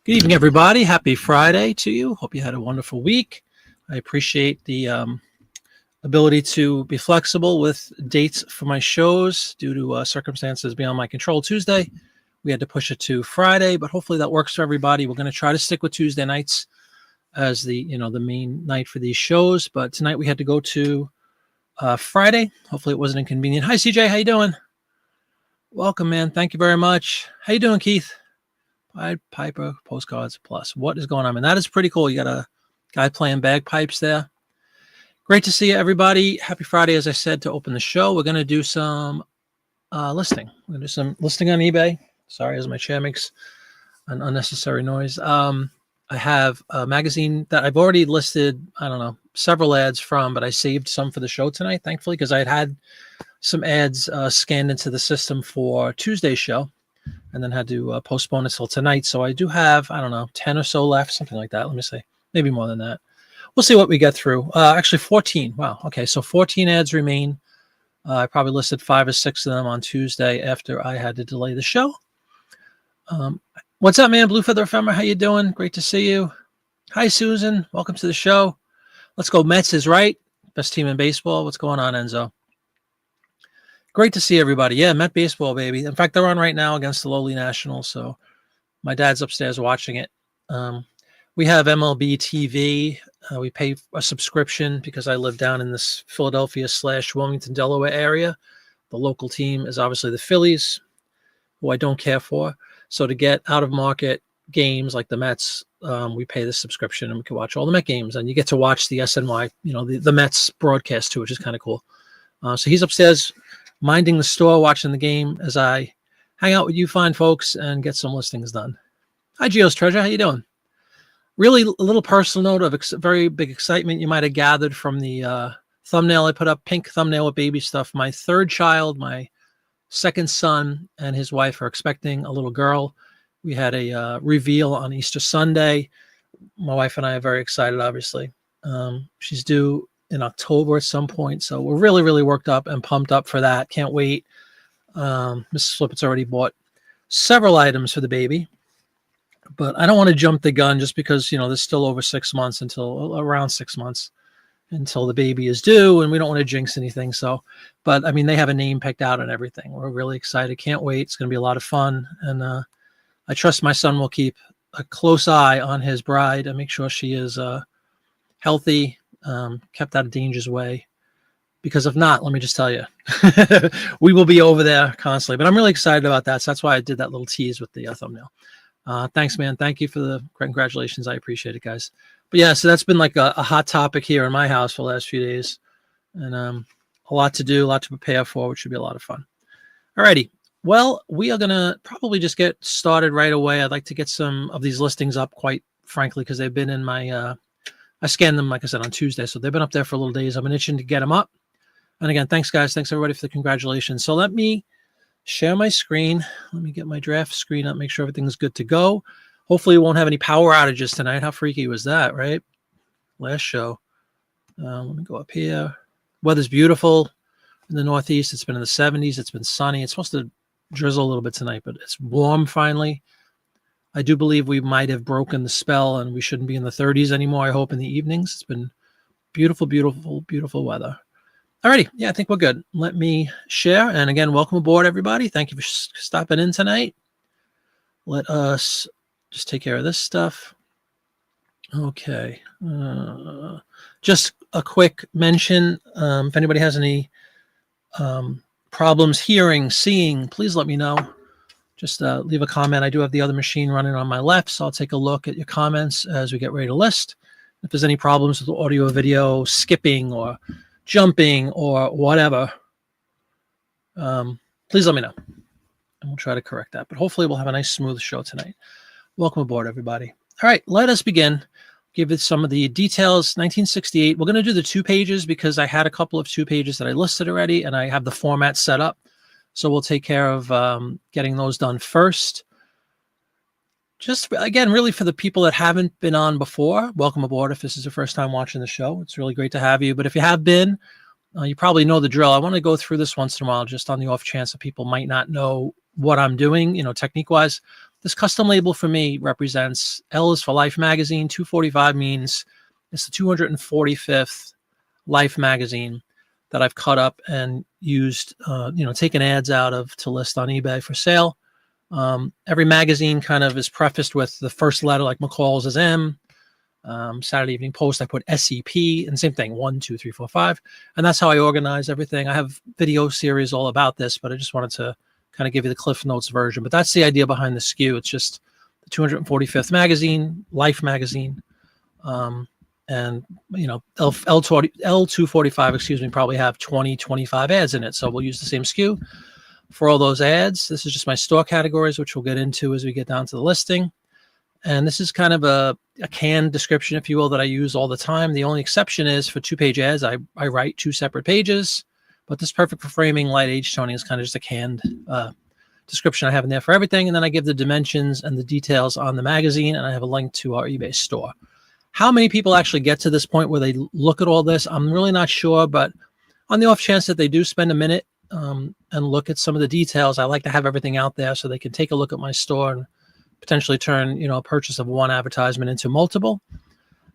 Good evening, everybody. Happy Friday to you. Hope you had a wonderful week. I appreciate the ability to be flexible with dates for my shows due to circumstances beyond my control. Tuesday, we had to push it to Friday, but hopefully that works for everybody. We're going to try to stick with Tuesday nights as the main night for these shows. But tonight we had to go to Friday. Hopefully it wasn't inconvenient. Hi, CJ. How you doing? Welcome, man. Thank you very much. How you doing, Keith? Piper Postcards Plus. What is going on? And that is pretty cool. You got a guy playing bagpipes there. Great to see you, everybody. Happy Friday, as I said, to open the show. We're going to do some listing. We're going to do some listing on eBay. Sorry, as my chair makes an unnecessary noise. I have a magazine that I've already listed, I don't know, several ads from, but I saved some for the show tonight, thankfully, because I had some ads scanned into the system for Tuesday's show and then had to postpone it till tonight. So I do have, I don't know, 10 or so left, something like that. Let me see, maybe more than that. We'll see what we get through. Actually, 14. Wow. Okay, so 14 ads remain. I probably listed 5 or 6 of them on Tuesday after I had to delay the show. What's up, man? Blue Feather Ephemer, how you doing? Great to see you. Hi, Susan. Welcome to the show. Let's go. Mets is right. Best team in baseball. What's going on, Enzo? Great to see everybody. Yeah, Met baseball, baby. In fact, they're on right now against the lowly Nationals. So my dad's upstairs watching it. We have MLB TV. We pay a subscription because I live down in this Philadelphia/Wilmington, Delaware area. The local team is obviously the Phillies, who I don't care for. So to get out-of-market games like the Mets, we pay the subscription and we can watch all the Met games. And you get to watch the SNY, the Mets broadcast too, which is kind of cool. So he's upstairs minding the store, watching the game as I hang out with you fine folks and get some listings done. Hi, Geo's Treasure. How you doing? Really a little personal note of very big excitement you might have gathered from the thumbnail I put up, pink thumbnail with baby stuff. My third child, my second son, and his wife are expecting a little girl. We had a reveal on Easter Sunday. My wife and I are very excited, obviously. She's due in October at some point. So we're really, really worked up and pumped up for that. Can't wait. Mrs. Flippett's already bought several items for the baby. But I don't want to jump the gun just because, there's still over 6 months around 6 months until the baby is due, and we don't want to jinx anything. So, but I mean, they have a name picked out and everything. We're really excited. Can't wait. It's going to be a lot of fun. And I trust my son will keep a close eye on his bride and make sure she is healthy, kept out of danger's way. Because if not, let me just tell you, we will be over there constantly. But I'm really excited about that. So that's why I did that little tease with the thumbnail. Thanks, man. Thank you for the congratulations. I appreciate it, guys. But yeah, so that's been like a hot topic here in my house for the last few days. And a lot to do, a lot to prepare for, which should be a lot of fun. All righty. Well, we are going to probably just get started right away. I'd like to get some of these listings up, quite frankly, because they've been in my, I scanned them, like I said, on Tuesday. So they've been up there for a little days. I've been itching to get them up. And again, thanks, guys. Thanks, everybody, for the congratulations. So let me share my screen. Let me get my draft screen up, make sure everything's good to go. Hopefully we won't have any power outages tonight. How freaky was that, right? Last show. Let me go up here. Weather's beautiful in the Northeast. It's been in the 70s. It's been sunny. It's supposed to drizzle a little bit tonight, but it's warm finally. I do believe we might have broken the spell and we shouldn't be in the 30s anymore, I hope, in the evenings. It's been beautiful, beautiful, beautiful weather. Alrighty. Yeah, I think we're good. Let me share. And again, welcome aboard, everybody. Thank you for stopping in tonight. Let us just take care of this stuff. Okay. Just a quick mention. If anybody has any problems hearing, seeing, please let me know. Just leave a comment. I do have the other machine running on my left, so I'll take a look at your comments as we get ready to list. If there's any problems with audio or video, skipping or jumping or whatever, please let me know. And we'll try to correct that. But hopefully we'll have a nice, smooth show tonight. Welcome aboard, everybody. All right, let us begin. Give it some of the details. 1968. We're going to do the 2 pages because I had a couple of 2 pages that I listed already, and I have the format set up. So we'll take care of getting those done first. Just, again, really for the people that haven't been on before, welcome aboard if this is your first time watching the show. It's really great to have you. But if you have been, you probably know the drill. I want to go through this once in a while just on the off chance that people might not know what I'm doing, technique-wise. this custom label for me represents L is for Life magazine. 245 means it's the 245th Life magazine that I've cut up and used, taken ads out of to list on eBay for sale. Every magazine kind of is prefaced with the first letter, like McCall's is M. Saturday Evening Post, I put SEP, and same thing, 1, 2, 3, 4, 5. And that's how I organize everything. I have video series all about this, but I just wanted to kind of give you the Cliff Notes version. But that's the idea behind the SKU. It's just the 245th magazine, Life magazine. And, L245, excuse me, probably have 20, 25 ads in it. So we'll use the same SKU for all those ads. This is just my store categories, which we'll get into as we get down to the listing. And this is kind of a canned description, if you will, that I use all the time. The only exception is for 2-page ads, I write 2 separate pages. But this perfect for framing, light age toning is kind of just a canned description I have in there for everything. And then I give the dimensions and the details on the magazine, and I have a link to our eBay store. How many people actually get to this point where they look at all this? I'm really not sure, but on the off chance that they do spend a minute and look at some of the details, I like to have everything out there so they can take a look at my store and potentially turn, a purchase of one advertisement into multiple.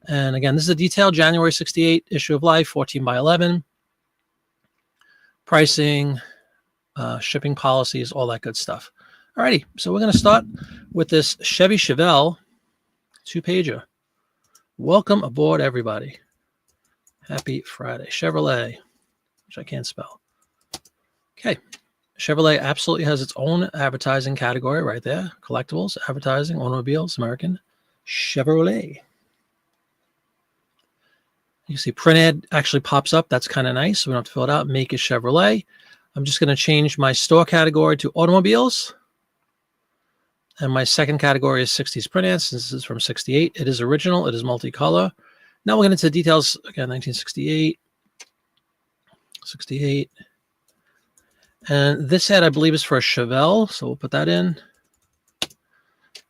And again, this is a detailed January 68 issue of Life, 14 by 11. Pricing, shipping policies, all that good stuff. Alrighty, so we're going to start with this Chevy Chevelle 2-pager. Welcome aboard, everybody. Happy Friday. Chevrolet, which I can't spell. Okay. Chevrolet absolutely has its own advertising category right there. Collectibles, advertising, automobiles, American. Chevrolet. You see print ad actually pops up. That's kind of nice. So we don't have to fill it out. Make is Chevrolet. I'm just going to change my store category to automobiles. And my second category is 60s print ads. This is from 68. It is original. It is multicolor. Now we'll get into the details. Again, 1968. 68. And this ad, I believe, is for a Chevelle. So we'll put that in.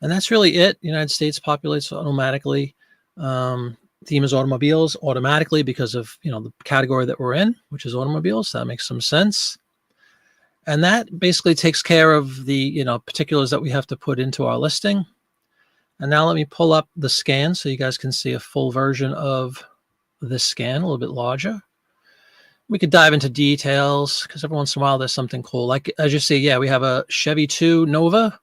And that's really it. The United States populates automatically. Theme is automobiles automatically because of, the category that we're in, which is automobiles. That makes some sense. And that basically takes care of the, particulars that we have to put into our listing. And now let me pull up the scan so you guys can see a full version of this scan, a little bit larger. We could dive into details because every once in a while there's something cool. Like, as you see, we have a Chevy 2 Nova,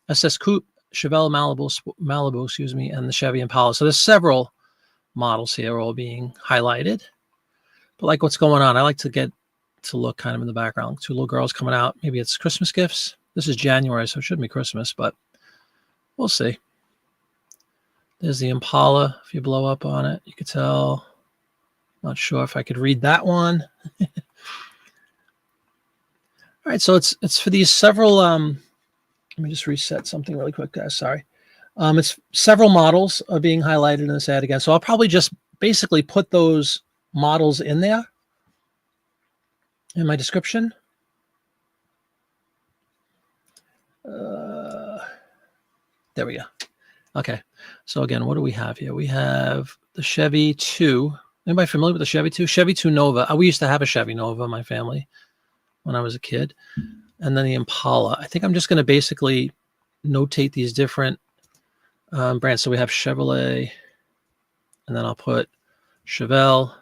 SS Coupe, Chevelle Malibu, and the Chevy Impala. So there's several models here all being highlighted. But like what's going on, I like to get to look kind of in the background. 2 little girls coming out. Maybe it's Christmas gifts. This is January, so it shouldn't be Christmas, but we'll see. There's the Impala. If you blow up on it, you could tell. Not sure if I could read that one. All right, so it's for these several. Let me just reset something really quick, guys. Sorry. It's several models are being highlighted in this ad again. So I'll probably just basically put those models in there in my description. There we go. Okay. So again, what do we have here? We have the Chevy 2. Anybody familiar with the Chevy 2? Chevy 2 Nova. We used to have a Chevy Nova in my family when I was a kid. And then the Impala. I think I'm just going to basically notate these different brands. So we have Chevrolet, and then I'll put Chevelle,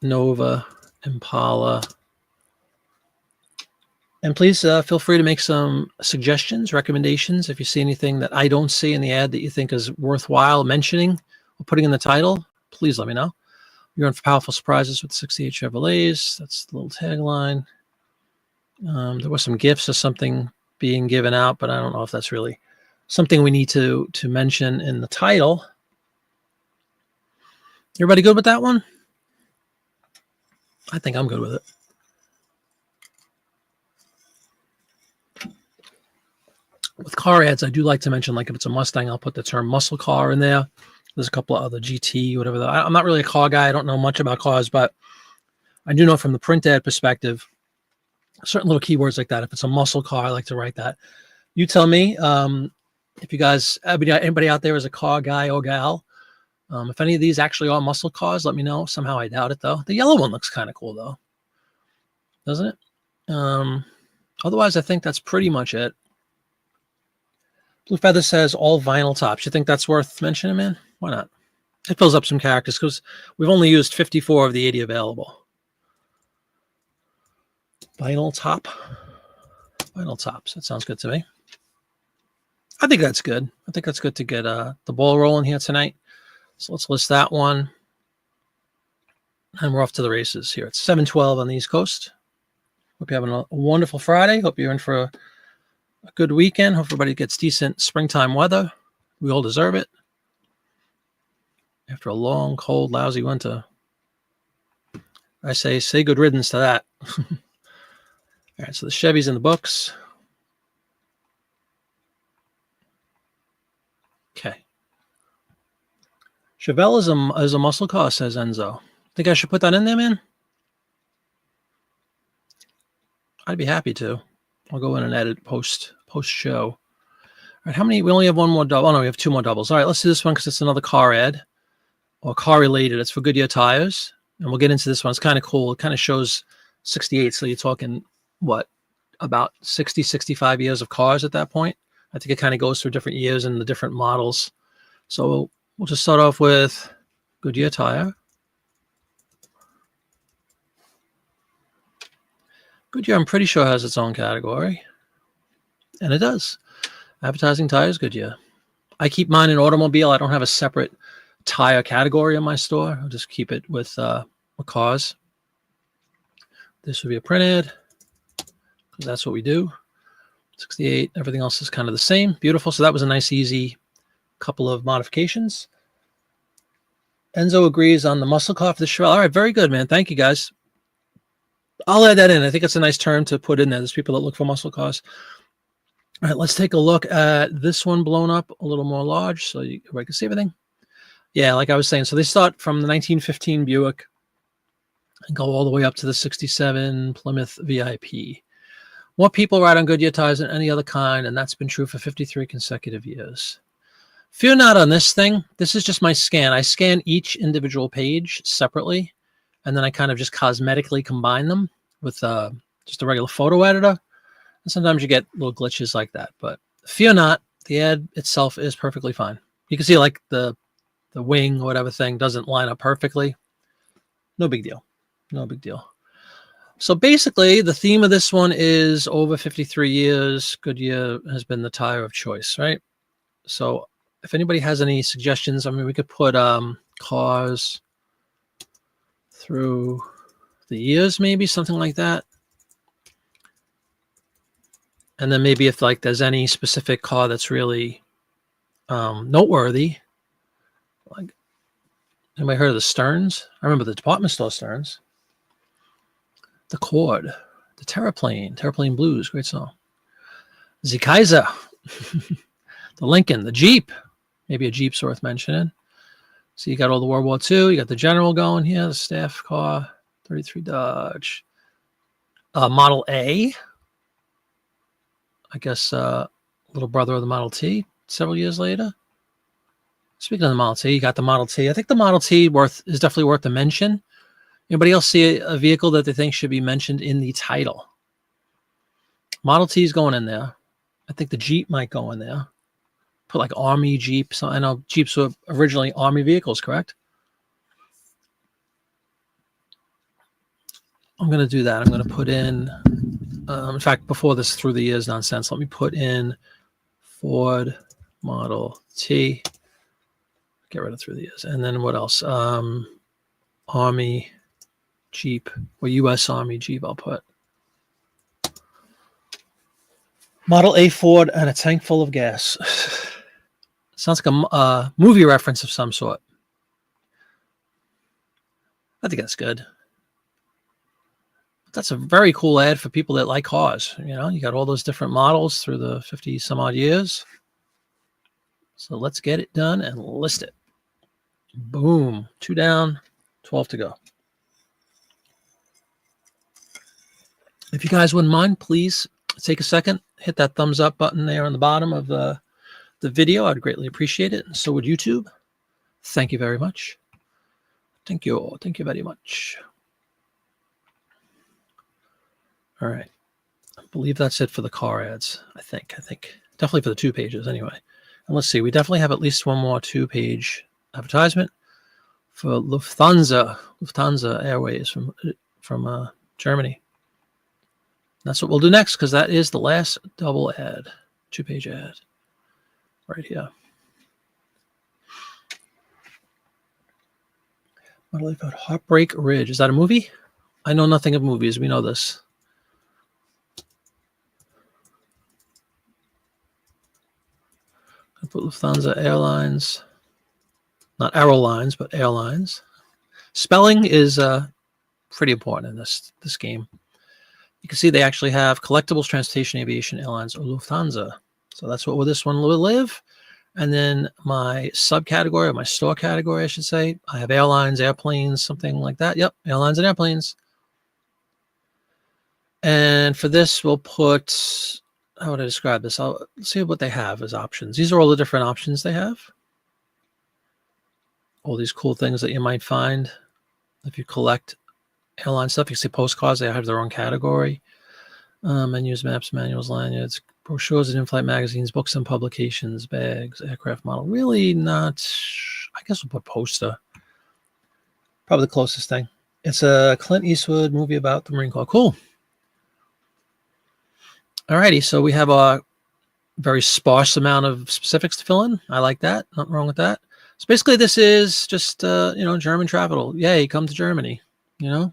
Nova, Impala. And please feel free to make some suggestions, recommendations. If you see anything that I don't see in the ad that you think is worthwhile mentioning or putting in the title, please let me know. You're in for powerful surprises with 68 Chevrolets. That's the little tagline. There were some gifts or something being given out, but I don't know if that's really something we need to mention in the title. Everybody good with that one? I think I'm good with it. With car ads, I do like to mention, like if it's a Mustang, I'll put the term muscle car in there. There's a couple of other GT, whatever. I'm not really a car guy. I don't know much about cars, but I do know from the print ad perspective, certain little keywords like that. If it's a muscle car, I like to write that. You tell me if you guys, anybody out there is a car guy or gal. If any of these actually are muscle cars, let me know. Somehow I doubt it, though. The yellow one looks kind of cool, though. Doesn't it? Otherwise, I think that's pretty much it. Blue Feather says all vinyl tops. You think that's worth mentioning, man? Why not? It fills up some characters because we've only used 54 of the 80 available. Vinyl top. Vinyl tops. That sounds good to me. I think that's good. I think that's good to get the ball rolling here tonight. So let's list that one. And we're off to the races here. It's 7:12 on the East Coast. Hope you're having a wonderful Friday. Hope you're in for a good weekend. Hope everybody gets decent springtime weather. We all deserve it. After a long, cold, lousy winter. I say good riddance to that. All right, so the Chevy's in the books. Okay. Chevelle is a muscle car, says Enzo. Think I should put that in there, man? I'd be happy to. I'll go in and edit post show. All right, how many? We only have one more double. Oh, no, we have two more doubles. All right, let's do this one because it's another car ad or car related. It's for Goodyear tires. And we'll get into this one. It's kind of cool. It kind of shows 68. So you're talking, what, about 60, 65 years of cars at that point. I think it kind of goes through different years and the different models. So we'll just start off with Goodyear tire. Goodyear, I'm pretty sure, has its own category. And it does. Advertising tires, Goodyear. I keep mine in automobile. I don't have a separate tire category in my store. I'll just keep it with cars. This would be a printed because that's what we do. 68. Everything else is kind of the same. Beautiful. So that was a nice, easy couple of modifications. Enzo agrees on the muscle car for the Chevelle. All right, very good, man. Thank you, guys. I'll add that in. I think it's a nice term to put in there. There's people that look for muscle cars. All right, let's take a look at this one blown up a little more large so everybody can see everything. Yeah, like I was saying, so they start from the 1915 Buick and go all the way up to the 67 Plymouth VIP. More people ride on Goodyear tires than any other kind, and that's been true for 53 consecutive years. Fear not on this thing. This is just my scan. I scan each individual page separately, and then I kind of just cosmetically combine them with just a regular photo editor. And sometimes you get little glitches like that, but fear not. The ad itself is perfectly fine. You can see like the wing or whatever thing doesn't line up perfectly. No big deal. No big deal. So basically, the theme of this one is over 53 years, Goodyear has been the tire of choice, right? So if anybody has any suggestions, I mean, we could put cars through the years, maybe something like that. And then maybe if like there's any specific car that's really noteworthy, like anybody heard of the Sterns? I remember the department store Sterns. The Cord, the Terraplane Blues, great song. The Kaiser, the Lincoln, the Jeep, maybe a Jeep's worth mentioning. So you got all the World War II, you got the General going here, the staff car, 33 Dodge. Model A, I guess little brother of the Model T several years later. Speaking of the Model T, you got the Model T. I think the Model T is definitely worth a mention. Anybody else see a vehicle that they think should be mentioned in the title? Model T is going in there. I think the Jeep might go in there. Put like Army Jeep. So I know Jeeps were originally Army vehicles, correct? I'm going to do that. I'm going to put in fact, before this through the years nonsense, let me put in Ford Model T. Get rid of through the years. And then what else? Army Jeep or U.S. Army Jeep, I'll put. Model A Ford and a tank full of gas. Sounds like a movie reference of some sort. I think that's good. That's a very cool ad for people that like cars. You know, you got all those different models through the 50 some odd years. So let's get it done and list it. Boom. 2 down, 12 to go. If you guys wouldn't mind, please take a second, hit that thumbs up button there on the bottom of the video. I'd greatly appreciate it. And so would YouTube. Thank you very much. Thank you. Thank you very much. All right. I believe that's it for the car ads. I think definitely for the 2 pages anyway. And let's see, we definitely have at least one more 2-page advertisement for Lufthansa Airways from Germany. That's what we'll do next, because that is the last double ad, 2-page ad right here. What do they call it? Heartbreak Ridge. Is that a movie? I know nothing of movies. We know this. I put Lufthansa Airlines, not Aerolines, but Airlines. Spelling is pretty important in this game. You can see they actually have collectibles, transportation, aviation, airlines, or Lufthansa. So that's what this one will live. And then my subcategory, or my store category, I should say, I have airlines, airplanes, something like that. Yep, airlines and airplanes. And for this, we'll put, how would I describe this? I'll see what they have as options. These are all the different options they have. All these cool things that you might find if you collect airline stuff. You can see postcards, they have their own category. Menus, maps, manuals, lanyards, brochures and in-flight magazines, books and publications, bags, aircraft model. Really not, I guess we'll put poster. Probably the closest thing. It's a Clint Eastwood movie about the Marine Corps. Cool. Alrighty, so we have a very sparse amount of specifics to fill in. I like that. Nothing wrong with that. So basically this is just, German travel. Yay, come to Germany, The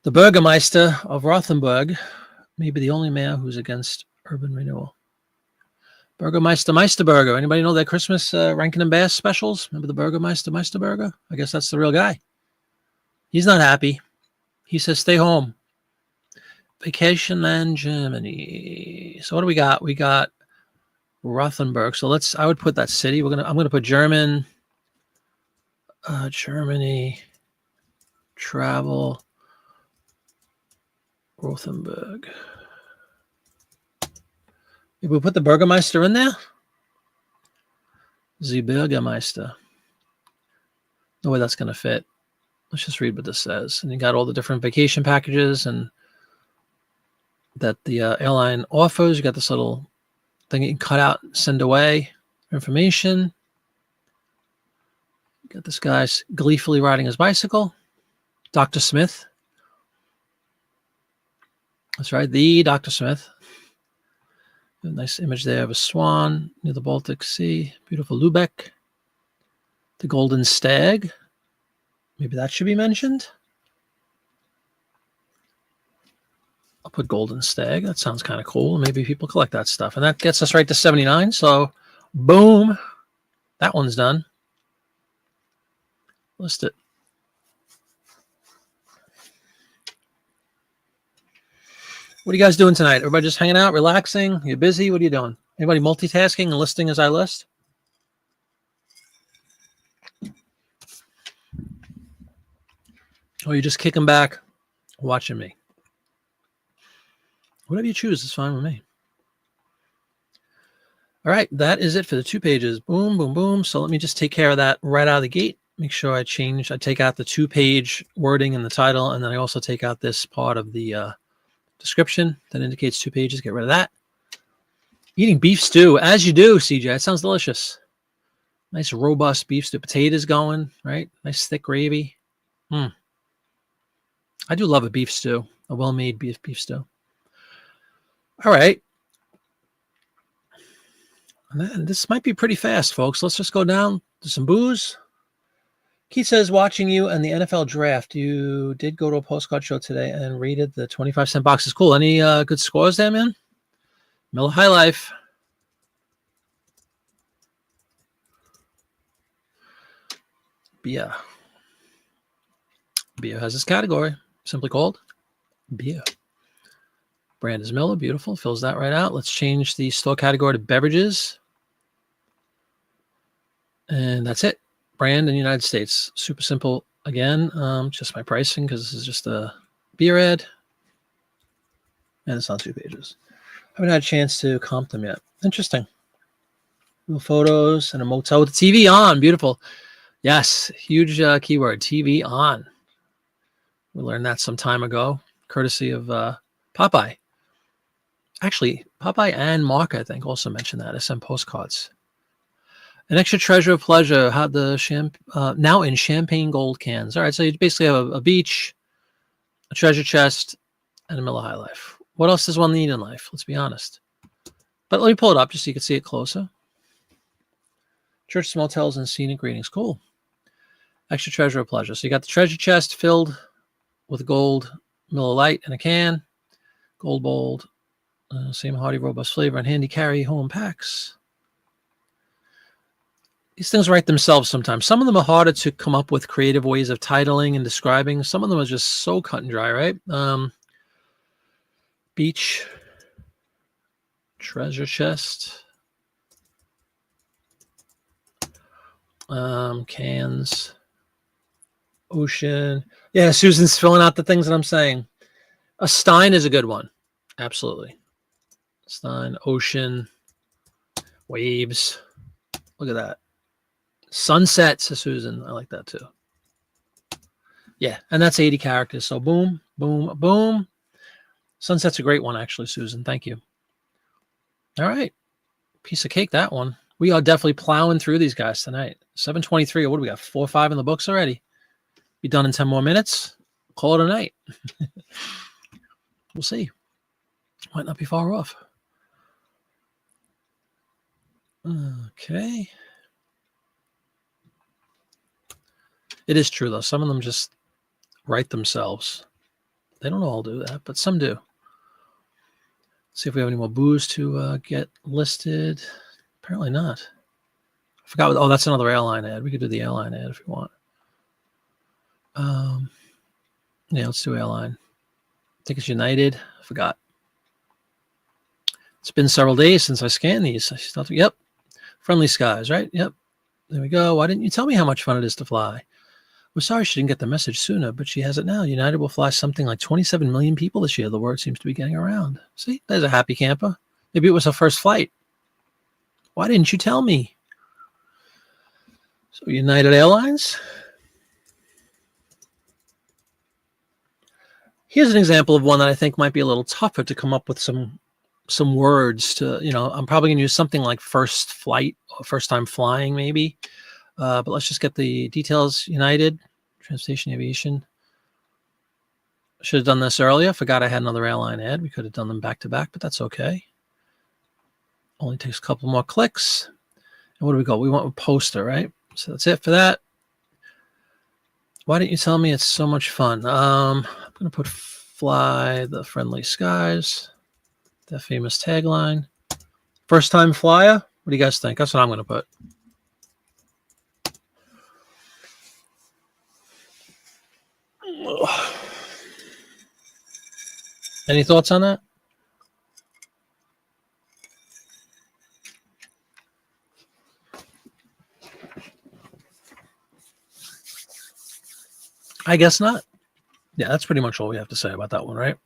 Bürgermeister of Rothenburg may be the only mayor who's against urban renewal. Burgermeister Meisterburger. Anybody know their Christmas Rankin and Bass specials? Remember the Burgermeister Meisterburger? I guess that's the real guy. He's not happy. He says, stay home. Vacation Land Germany. So what do we got? We got Rothenburg. So I would put that city. I'm gonna put Germany travel Rothenburg. If we put the Burgermeister in there, the Bürgermeister. No way that's going to fit. Let's just read what this says. And you got all the different vacation packages and that the airline offers. You got this little thing you can cut out and send away information. You got this guy gleefully riding his bicycle. Dr. Smith. That's right, the Dr. Smith. A nice image there of a swan near the Baltic Sea. Beautiful Lübeck. The Golden Stag. Maybe that should be mentioned. I'll put Golden Stag. That sounds kind of cool. Maybe people collect that stuff. And that gets us right to 79. So, boom. That one's done. List it. What are you guys doing tonight? Everybody just hanging out, relaxing? You busy? What are you doing? Anybody multitasking and listing as I list? Or you just kicking back, watching me? Whatever you choose is fine with me. All right, that is it for the 2 pages. Boom, boom, boom. So let me just take care of that right out of the gate. Make sure I take out the 2-page wording in the title, and then I also take out this part of the description that indicates 2 pages. Get rid of that. Eating beef stew, as you do, CJ. It sounds delicious. Nice robust beef stew. Potatoes going, right? Nice thick gravy. I do love a beef stew, a well-made beef stew. All right. And this might be pretty fast, folks. Let's just go down to some booze. Keith says, watching you and the NFL draft, you did go to a postcard show today and rated the 25-cent boxes. Cool. Any good scores there, man? Miller High Life. Beer. Beer has this category, simply called beer. Brand is Miller. Beautiful. Fills that right out. Let's change the store category to beverages. And that's it. Brand in the United States. Super simple. Again, just my pricing because this is just a beer ad. And it's on 2 pages. Haven't had a chance to comp them yet. Interesting. Little photos and a motel with the TV on. Beautiful. Yes. Huge keyword. TV on. We learned that some time ago, courtesy of Popeye. Actually, Popeye and Mark, I think, also mentioned that. I sent postcards. An extra treasure of pleasure. How the now in champagne gold cans. All right, so you basically have a beach, a treasure chest, and a Miller High Life. What else does one need in life? Let's be honest. But let me pull it up just so you can see it closer. Church, motels, and scenic greetings. Cool. Extra treasure of pleasure. So you got the treasure chest filled with gold Miller Lite in a can, gold bold, same hearty, robust flavor, and handy carry home packs. These things write themselves sometimes. Some of them are harder to come up with creative ways of titling and describing. Some of them are just so cut and dry, right? Beach, treasure chest, cans, ocean. Yeah, Susan's filling out the things that I'm saying. A Stein is a good one. Absolutely. Stein, ocean, waves. Look at that. Sunset, says Susan. I like that too. Yeah, and that's 80 characters. So boom, boom, boom. Sunset's a great one, actually, Susan. Thank you. All right. Piece of cake, that one. We are definitely plowing through these guys tonight. 7:23. What do we got? 4 or 5 in the books already. Be done in 10 more minutes. Call it a night. We'll see. Might not be far off. Okay. It is true, though. Some of them just write themselves. They don't all do that, but some do. See if we have any more booze to get listed. Apparently not. I forgot. Oh, that's another airline ad. We could do the airline ad if you want. Yeah, let's do airline. I think it's United. I forgot. It's been several days since I scanned these. Yep. Friendly Skies, right? Yep. There we go. Why didn't you tell me how much fun it is to fly? We're sorry she didn't get the message sooner, but she has it now. United will fly something like 27 million people this year. The word seems to be getting around. See, there's a happy camper. Maybe it was her first flight. Why didn't you tell me? So United Airlines. Here's an example of one that I think might be a little tougher to come up with some words to, I'm probably going to use something like first flight or first time flying maybe. But let's just get the details. United, Transportation Aviation. Should have done this earlier. Forgot I had another airline ad. We could have done them back to back, but that's okay. Only takes a couple more clicks. And what do we go? We went with poster, right? So that's it for that. Why didn't you tell me it's so much fun? I'm going to put fly the friendly skies. That famous tagline. First time flyer? What do you guys think? That's what I'm going to put. Any thoughts on that? I guess not. Yeah, that's pretty much all we have to say about that one, right?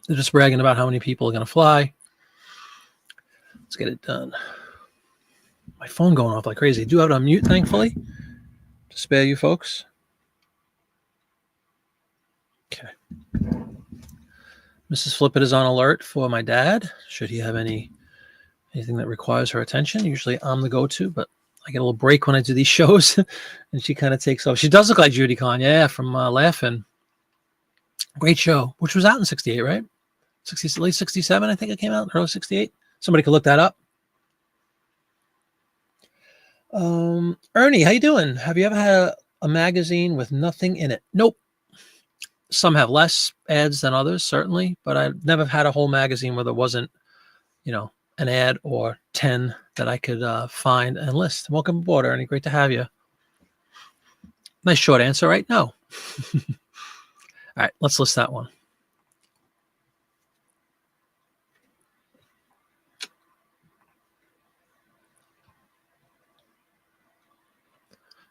They're just bragging about how many people are going to fly. Let's get it done. My phone going off like crazy. I do have it on mute, thankfully, to spare you folks. Okay. Mrs. Flippett is on alert for my dad. Should he have anything that requires her attention? Usually I'm the go-to, but I get a little break when I do these shows, and she kind of takes over. She does look like Judy Kahn, yeah, from Laughing. Great show, which was out in 68, right? Late 67, I think it came out, early 68. Somebody could look that up. Ernie, how you doing? Have you ever had a magazine with nothing in it? Nope. Some have less ads than others, certainly, but I've never had a whole magazine where there wasn't, an ad or 10 that I could find and list. Welcome aboard, Ernie. Great to have you. Nice short answer, right? No. All right, let's list that one.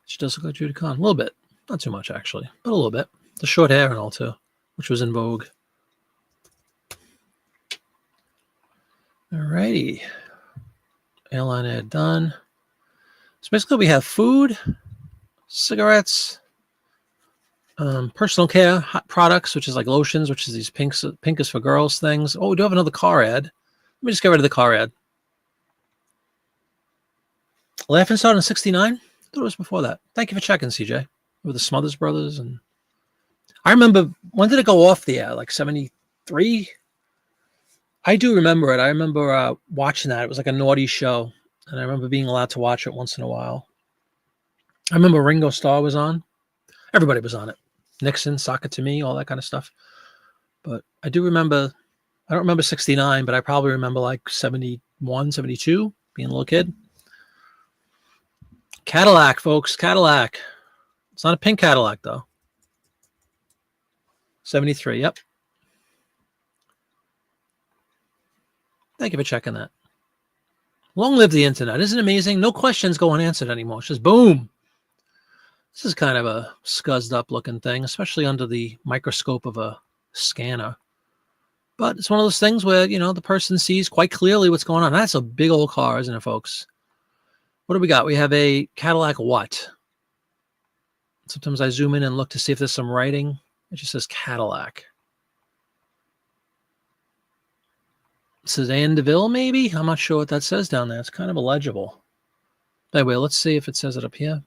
She does look like Judy Kahn. A little bit. Not too much, actually, but a little bit. The short hair and all, too, which was in vogue. All righty. Airline ad done. So basically we have food, cigarettes, Personal care products, which is like lotions, which is these pink is for girls things. Oh, we do have another car ad. Let me just get rid of the car ad. Laughing started in 69? I thought it was before that. Thank you for checking, CJ. With the Smothers Brothers. And I remember, when did it go off the air? Like 73? I do remember it. I remember watching that. It was like a naughty show. And I remember being allowed to watch it once in a while. I remember Ringo Starr was on. Everybody was on it. Nixon, Sock It to Me, all that kind of stuff. But I do remember, I don't remember 69, but I probably remember like 71, 72, being a little kid. Cadillac, folks, Cadillac. It's not a pink Cadillac, though. 73, yep. Thank you for checking that. Long live the internet. Isn't it amazing? No questions go unanswered anymore. It's just boom. This is kind of a scuzzed up looking thing, especially under the microscope of a scanner. But it's one of those things where, you know, the person sees quite clearly what's going on. That's a big old car, isn't it, folks? What do we got? We have a Cadillac what? Sometimes I zoom in and look to see if there's some writing. It just says Cadillac. Sedan DeVille, maybe? I'm not sure what that says down there. It's kind of illegible. Anyway, let's see if it says it up here.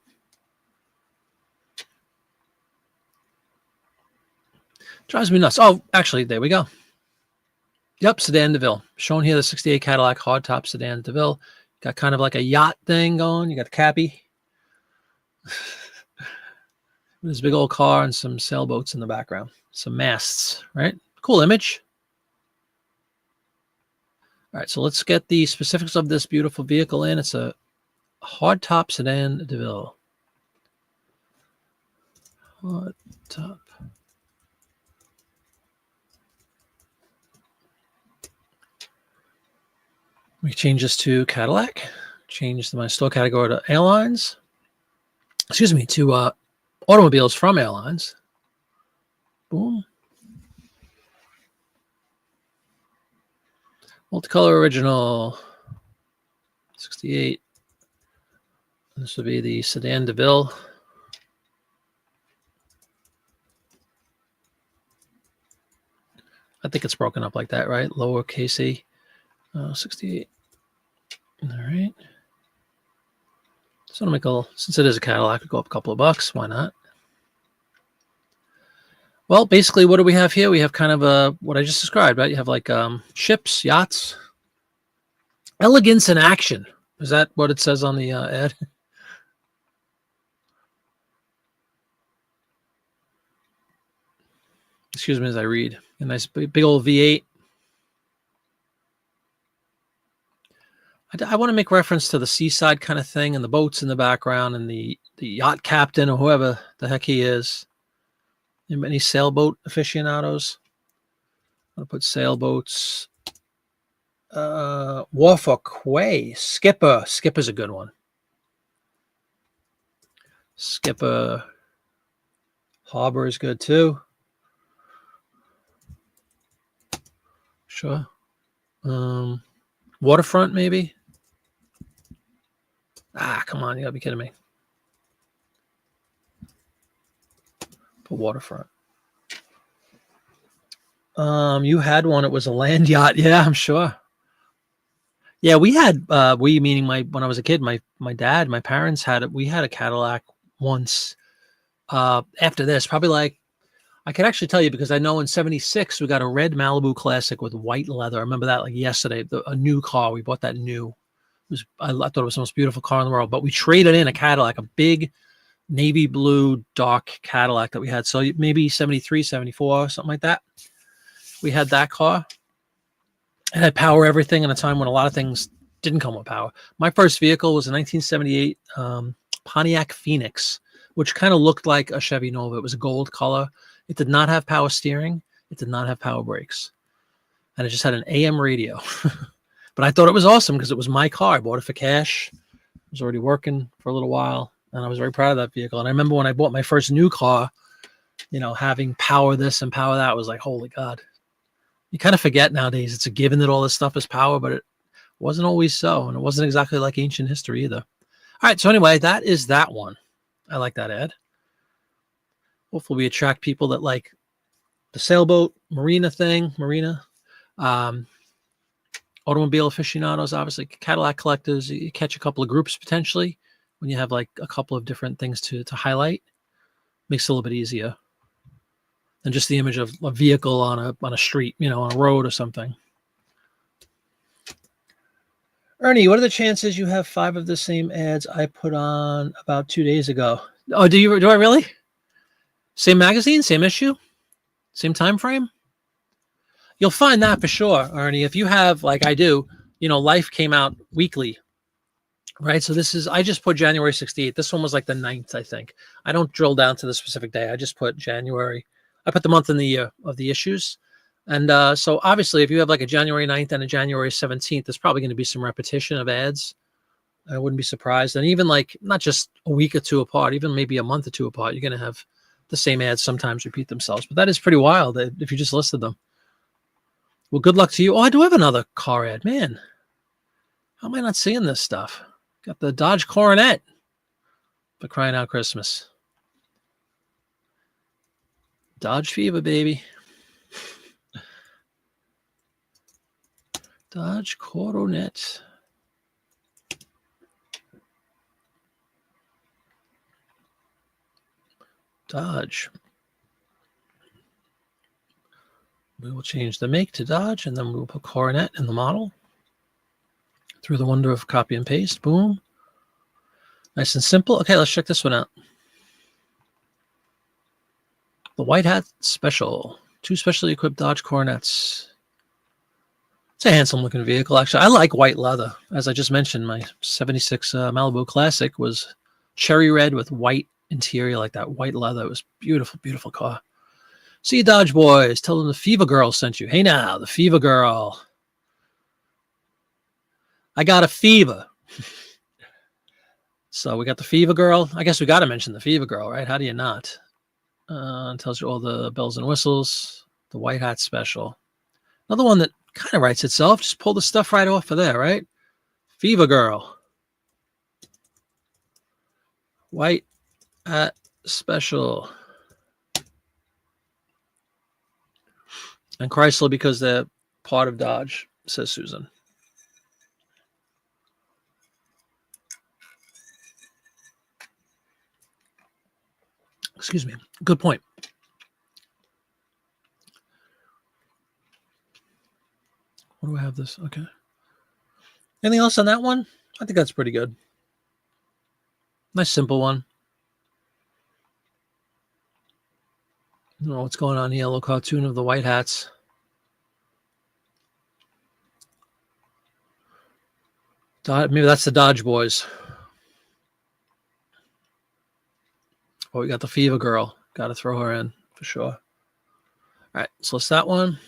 Drives me nuts. Oh, actually, there we go. Yep, Sedan DeVille. Shown here, the 68 Cadillac hardtop Sedan DeVille. Got kind of like a yacht thing going. You got the cappy. This big old car and some sailboats in the background. Some masts, right? Cool image. All right, so let's get the specifics of this beautiful vehicle in. It's a hardtop Sedan DeVille. Hardtop. We change this to Cadillac. Change my store category to airlines. Excuse me, to automobiles from airlines. Boom. Multicolor original. 68. This would be the Sedan DeVille. I think it's broken up like that, right? Lowercase e. 68. All right. So I'll make a, since it is a Cadillac, it'll go up a couple of bucks. Why not? Well, basically, what do we have here? We have kind of a, what I just described, right? You have like ships, yachts. Elegance in action. Is that what it says on the ad? Excuse me as I read. A nice big old V8. I want to make reference to the seaside kind of thing and the boats in the background and the yacht captain or whoever the heck he is. Any sailboat aficionados? I'm going to put sailboats. Wharf or quay. Skipper. Skipper's a good one. Skipper. Harbor is good too. Sure. Waterfront maybe. Ah, come on. You gotta be kidding me. Put waterfront. You had one. It was a land yacht. Yeah, I'm sure. Yeah, we had, we meaning when I was a kid, my dad, my parents had it. We had a Cadillac once. After this, probably like, I could actually tell you because I know in 76, we got a red Malibu Classic with white leather. I remember that like yesterday, a new car. We bought that new. I thought it was the most beautiful car in the world, but we traded in a Cadillac, a big navy blue dark Cadillac that we had. So maybe 73, 74, something like that. We had that car. It had power everything in a time when a lot of things didn't come with power. My first vehicle was a 1978 Pontiac Phoenix, which kind of looked like a Chevy Nova. It was a gold color. It did not have power steering. It did not have power brakes. And it just had an AM radio. But I thought it was awesome because it was my car. I bought it for cash. I was already working for a little while, and I was very proud of that vehicle. And I remember when I bought my first new car, you know, having power this and power that, I was like, holy God. You kind of forget nowadays it's a given that all this stuff is power, but it wasn't always so. And it wasn't exactly like ancient history either. All right. So anyway, that is that one. I like that ad. Hopefully we attract people that like the sailboat, marina, automobile aficionados, obviously Cadillac collectors. You catch a couple of groups potentially when you have like a couple of different things to highlight. Makes it a little bit easier than just the image of a vehicle on a street, on a road or something. Ernie, what are the chances you have 5 of the same ads I put on about 2 days ago? Oh, do I really? Same magazine, same issue, same time frame? You'll find that for sure, Ernie. If you have, like I do, Life came out weekly, right? So I just put January 68th. This one was like the 9th, I think. I don't drill down to the specific day. I just put January. I put the month and the year of the issues. And so obviously, if you have like a January 9th and a January 17th, there's probably going to be some repetition of ads. I wouldn't be surprised. And even like not just a week or two apart, even maybe a month or two apart, you're going to have the same ads sometimes repeat themselves. But that is pretty wild if you just listed them. Well, good luck to you. Oh, I do have another car ad. Man, how am I not seeing this stuff? Got the Dodge Coronet for crying out Christmas. Dodge Fever, baby. Dodge Coronet. Dodge. We will change the make to Dodge, and then we will put Coronet in the model. Through the wonder of copy and paste. Boom. Nice and simple. Okay, let's check this one out. The White Hat Special. 2 specially equipped Dodge Coronets. It's a handsome looking vehicle, actually. I like white leather. As I just mentioned, my 76 Malibu Classic was cherry red with white interior, like that white leather. It was beautiful, beautiful car. See you, Dodge boys. Tell them the Fever Girl sent you. Hey now, the Fever Girl. I got a fever. So we got the Fever Girl. I guess we got to mention the Fever Girl, right? How do you not? Tells you all the bells and whistles. The White Hat Special. Another one that kind of writes itself. Just pull the stuff right off of there, right? Fever Girl. White Hat Special. And Chrysler because they're part of Dodge, says Susan. Excuse me. Good point. What do I have this? Okay. Anything else on that one? I think that's pretty good. Nice, simple one. I don't know what's going on here. A little cartoon of the White Hats. Maybe that's the Dodge boys. Oh, we got the Fever Girl. Got to throw her in for sure. All right, so it's that one.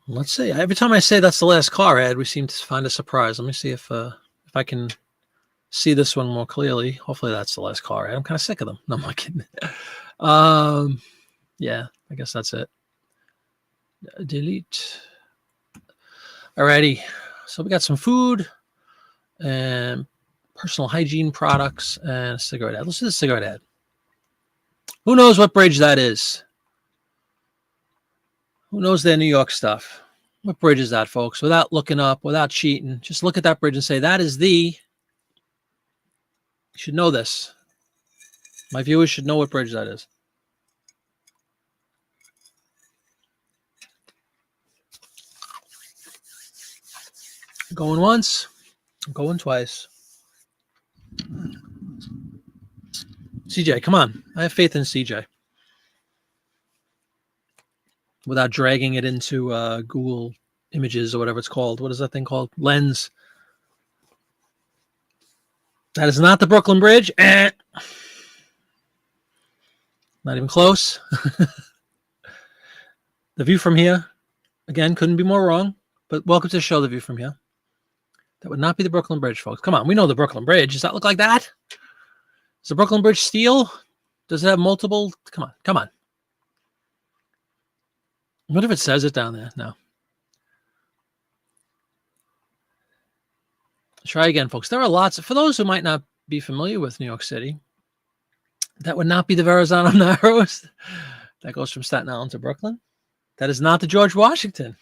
Let's see. Every time I say that's the last car ad, we seem to find a surprise. Let me see if I can see this one more clearly. Hopefully that's the last car ad. I'm kind of sick of them. No, I'm not kidding. Yeah, I guess that's it. Delete. Alrighty. So we got some food and personal hygiene products and a cigarette ad. Let's do the cigarette ad. Who knows what bridge that is? Who knows their New York stuff? What bridge is that, folks? Without looking up, without cheating, just look at that bridge and say, that is the... You should know this. My viewers should know what bridge that is. Going once, going twice. CJ, come on. I have faith in CJ. Without dragging it into Google Images or whatever it's called. What is that thing called? Lens. That is not the Brooklyn Bridge. Not even close. The view from here, again, couldn't be more wrong. But welcome to the show, The View from Here. That would not be the Brooklyn Bridge, folks. Come on, we know the Brooklyn Bridge. Does that look like that? Is the Brooklyn Bridge steel? Does it have multiple? Come on, come on. What if it says it down there? No. Try again, folks. There are lots. For those who might not be familiar with New York City, that would not be the Verrazano Narrows. That goes from Staten Island to Brooklyn. That is not the George Washington.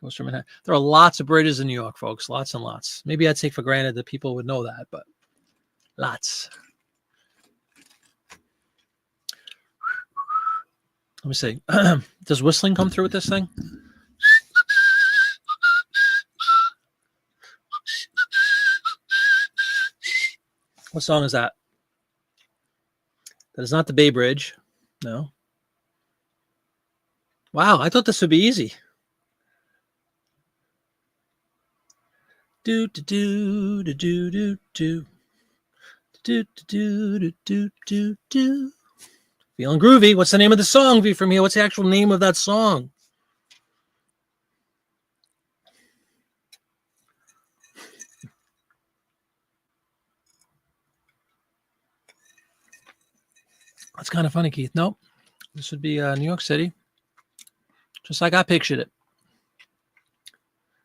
Goes from Manhattan. There are lots of bridges in New York, folks. Lots and lots. Maybe I'd take for granted that people would know that, but lots. Let me see. Does whistling come through with this thing? What song is that? That is not the Bay Bridge. No. Wow, I thought this would be easy. Do do do do do do do do do do do do do. Feeling groovy. What's the name of the song? V from here. What's the actual name of that song? That's kind of funny, Keith. Nope. This would be New York City. Just like I pictured it.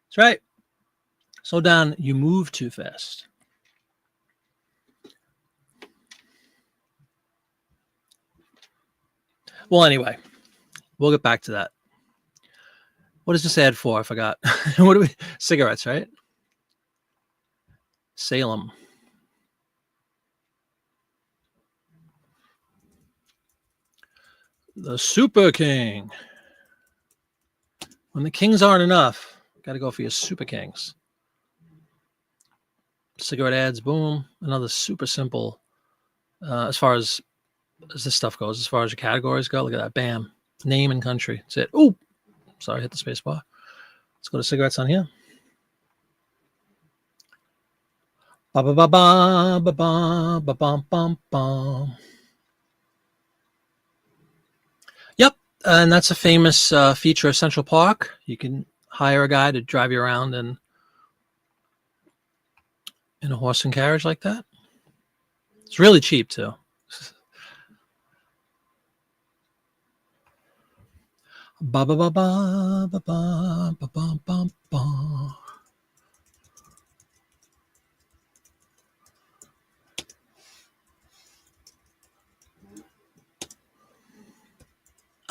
That's right. Slow down. You move too fast. Well, anyway, we'll get back to that. What is this ad for? I forgot. What do we? Cigarettes, right? Salem. The Super King. When the kings aren't enough, got to go for your Super Kings. Cigarette ads, boom. Another super simple, as far as this stuff goes, as far as your categories go. Look at that, bam. Name and country. That's it. Oh, sorry, hit the space bar. Let's go to cigarettes on here. Ba ba ba ba ba ba ba bum bum bum. Yep, and that's a famous feature of Central Park. You can hire a guy to drive you around in a horse and carriage like that. It's really cheap too. Ba ba ba ba ba ba ba ba ba ba.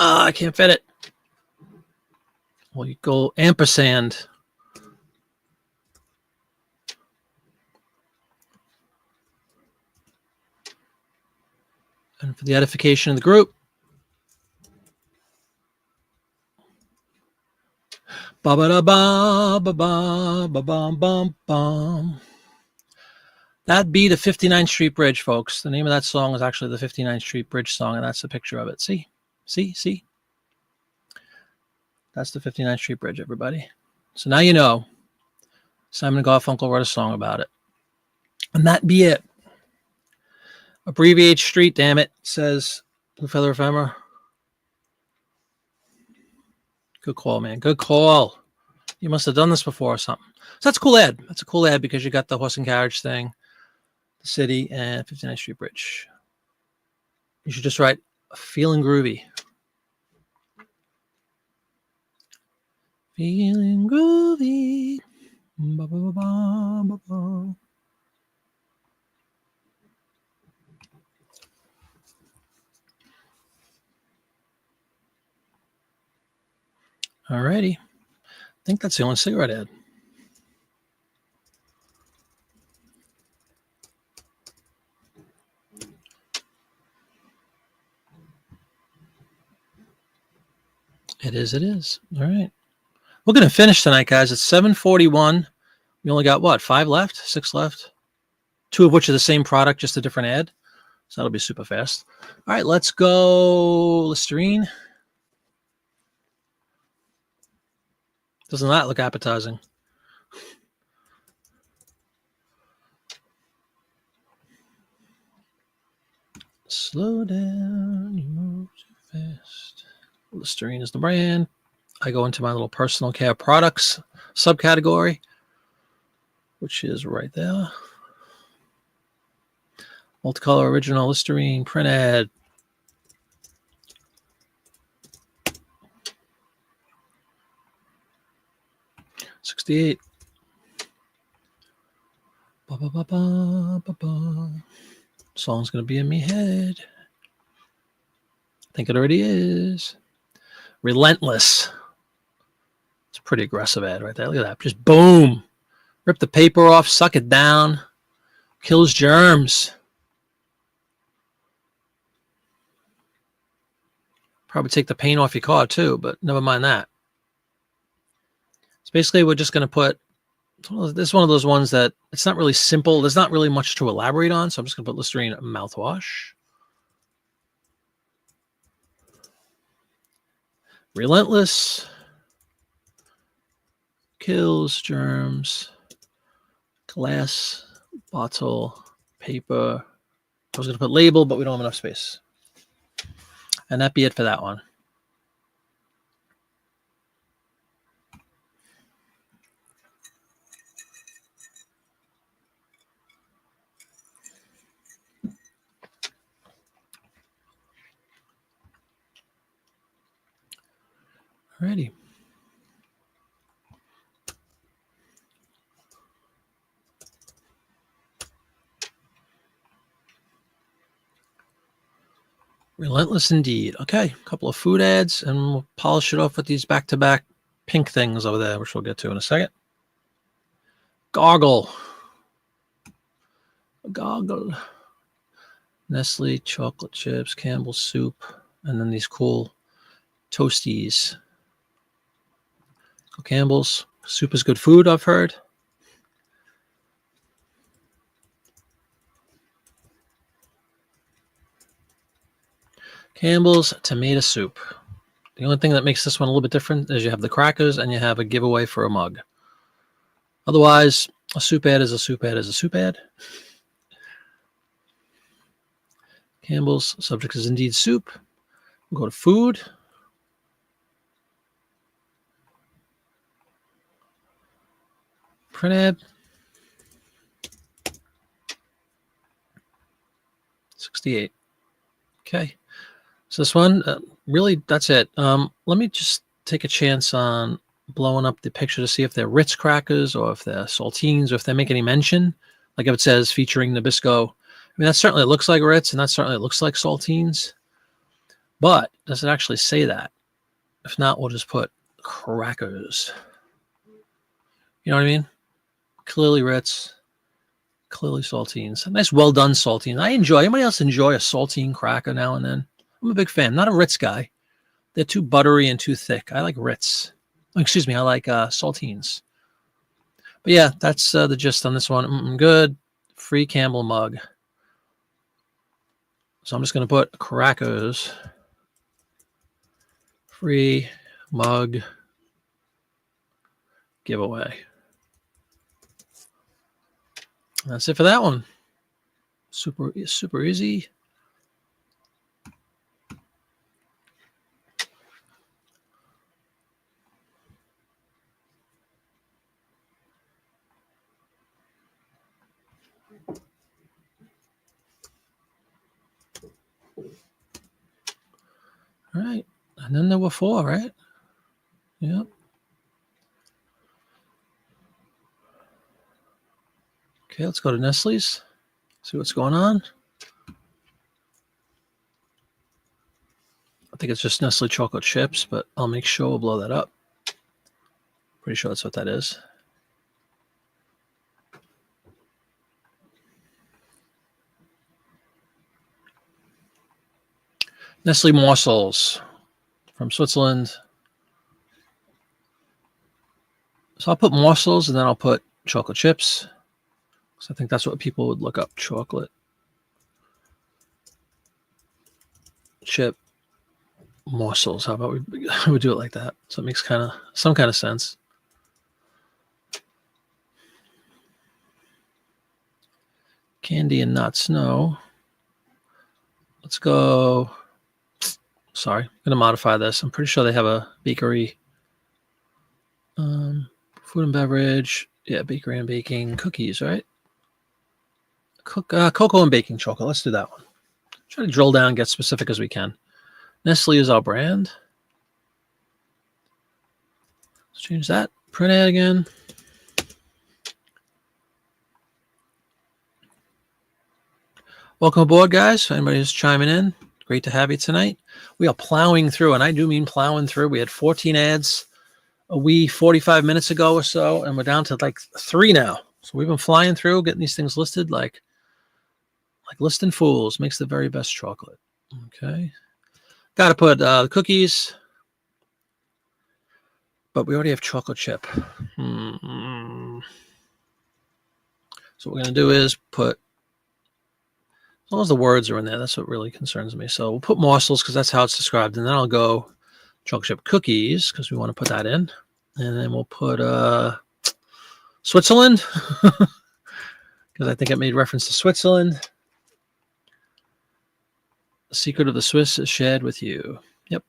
I can't fit it. Well, you go ampersand. And for the edification of the group, ba ba da ba ba ba ba bum bum bum. That'd be the 59th Street Bridge, folks. The name of that song is actually the 59th Street Bridge song, and that's a picture of it. See? That's the 59th Street Bridge, everybody. So now you know. Simon Garfunkel wrote a song about it. And that be it. Abbreviate street, damn it, says Blue Feather Ephemera. Good call, man. Good call. You must have done this before or something. So that's a cool ad. That's a cool ad because you got the horse and carriage thing, the city, and 59th Street Bridge. You should just write feeling groovy. Feeling groovy. Ba, ba, ba, ba, ba. Alrighty. I think that's the only cigarette ad. It is. All right. We're going to finish tonight, guys. It's 7:41. We only got, what, 5 left? 6 left? 2 of which are the same product, just a different ad. So that'll be super fast. All right, let's go Listerine. Doesn't that look appetizing? Slow down, you move too fast. Listerine is the brand. I go into my little personal care products subcategory, which is right there. Multicolor original Listerine print ad. $68. ba, ba, ba, ba, ba. Song's going to be in me head. I think it already is. Relentless. It's a pretty aggressive ad right there. Look at that. Just boom. Rip the paper off, suck it down. Kills germs. Probably take the paint off your car too, but never mind that. So basically we're just going to put, this is one of those ones that it's not really simple. There's not really much to elaborate on. So I'm just going to put Listerine mouthwash. Relentless. Kills germs. Glass bottle paper. I was going to put label, but we don't have enough space. And that'd be it for that one. Alrighty. Relentless indeed. Okay, a couple of food ads, and we'll polish it off with these back-to-back pink things over there, which we'll get to in a second. Goggle. Goggle. Nestle chocolate chips, Campbell's soup, and then these cool toasties. Campbell's soup is good food, I've heard. Campbell's tomato soup. The only thing that makes this one a little bit different is you have the crackers and you have a giveaway for a mug. Otherwise, a soup ad is a soup ad is a soup ad. Campbell's subject is indeed soup. We'll go to food. Print ad. 68. Okay. So this one, really, that's it. Let me just take a chance on blowing up the picture to see if they're Ritz crackers or if they're saltines or if they make any mention. Like if it says featuring Nabisco. I mean, that certainly looks like Ritz and that certainly looks like saltines. But does it actually say that? If not, we'll just put crackers. You know what I mean? Clearly Ritz. Clearly saltines. A nice well done saltine. Anybody else enjoy a saltine cracker now and then? I'm a big fan. Not a Ritz guy. They're too buttery and too thick. I like Ritz. Excuse me. I like saltines. But yeah, that's the gist on this one. Good. Free Campbell mug. So I'm just going to put crackers. Free mug giveaway. That's it for that one. Super easy. All right. And then there were 4, right? Yep. Okay, let's go to Nestle's. See what's going on. I think it's just Nestle chocolate chips, but I'll make sure we'll blow that up. Pretty sure that's what that is. Nestle morsels from Switzerland. So I'll put morsels and then I'll put chocolate chips. So I think that's what people would look up. Chocolate chip morsels. How about we do it like that? So it makes some kind of sense. Candy and not snow. Let's go. Sorry, I'm going to modify this. I'm pretty sure they have a bakery. Food and beverage. Yeah, bakery and baking. Cookies, right? Cocoa and baking chocolate. Let's do that one. Try to drill down, get specific as we can. Nestle is our brand. Let's change that. Print ad again. Welcome aboard, guys. Anybody who's chiming in, great to have you tonight. We are plowing through, and I do mean plowing through. We had 14 ads a wee 45 minutes ago or so, and we're down to like 3 now. So we've been flying through, getting these things listed like listing fools. Makes the very best chocolate. Okay. Got to put the cookies, but we already have chocolate chip. So what we're going to do is put, as long as the words are in there, that's what really concerns me. So we'll put morsels because that's how it's described. And then I'll go chocolate chip cookies because we want to put that in. And then we'll put Switzerland because I think it made reference to Switzerland. The secret of the Swiss is shared with you. Yep.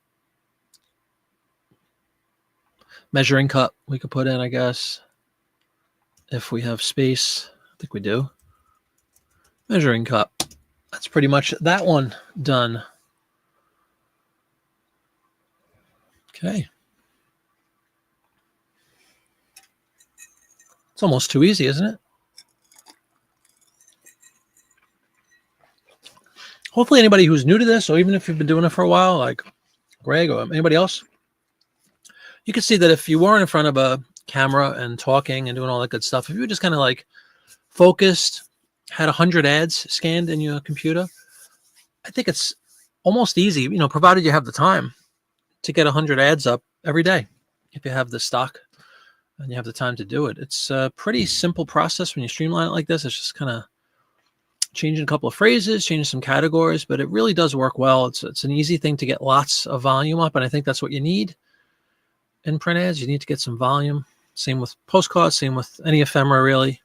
Measuring cup we could put in, I guess, if we have space. I think we do. Measuring cup. That's pretty much that one done. Okay. It's almost too easy, isn't it? Hopefully anybody who's new to this, or even if you've been doing it for a while, like Greg or anybody else, you can see that if you weren't in front of a camera and talking and doing all that good stuff, if you were just kind of like focused, had 100 ads scanned in your computer, I think it's almost easy, provided you have the time to get 100 ads up every day. If you have the stock and you have the time to do it, it's a pretty simple process when you streamline it like this. It's just kind of changing a couple of phrases, changing some categories, but it really does work well. It's an easy thing to get lots of volume up, and I think that's what you need in print ads. You need to get some volume. Same with postcards, same with any ephemera, really.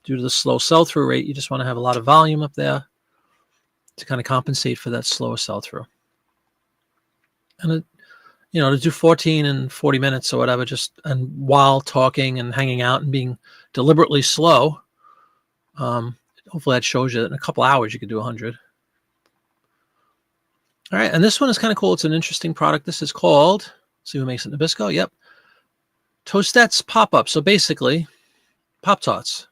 Due to the slow sell-through rate, you just want to have a lot of volume up there to kind of compensate for that slower sell-through. And to do 14 and 40 minutes or whatever, and while talking and hanging out and being deliberately slow, hopefully that shows you that in a couple hours you could do 100. All right, and this one is kind of cool. It's an interesting product. This is called, see who makes it, Nabisco? Yep. Toastettes Pop-Up. So basically, Pop-Tarts.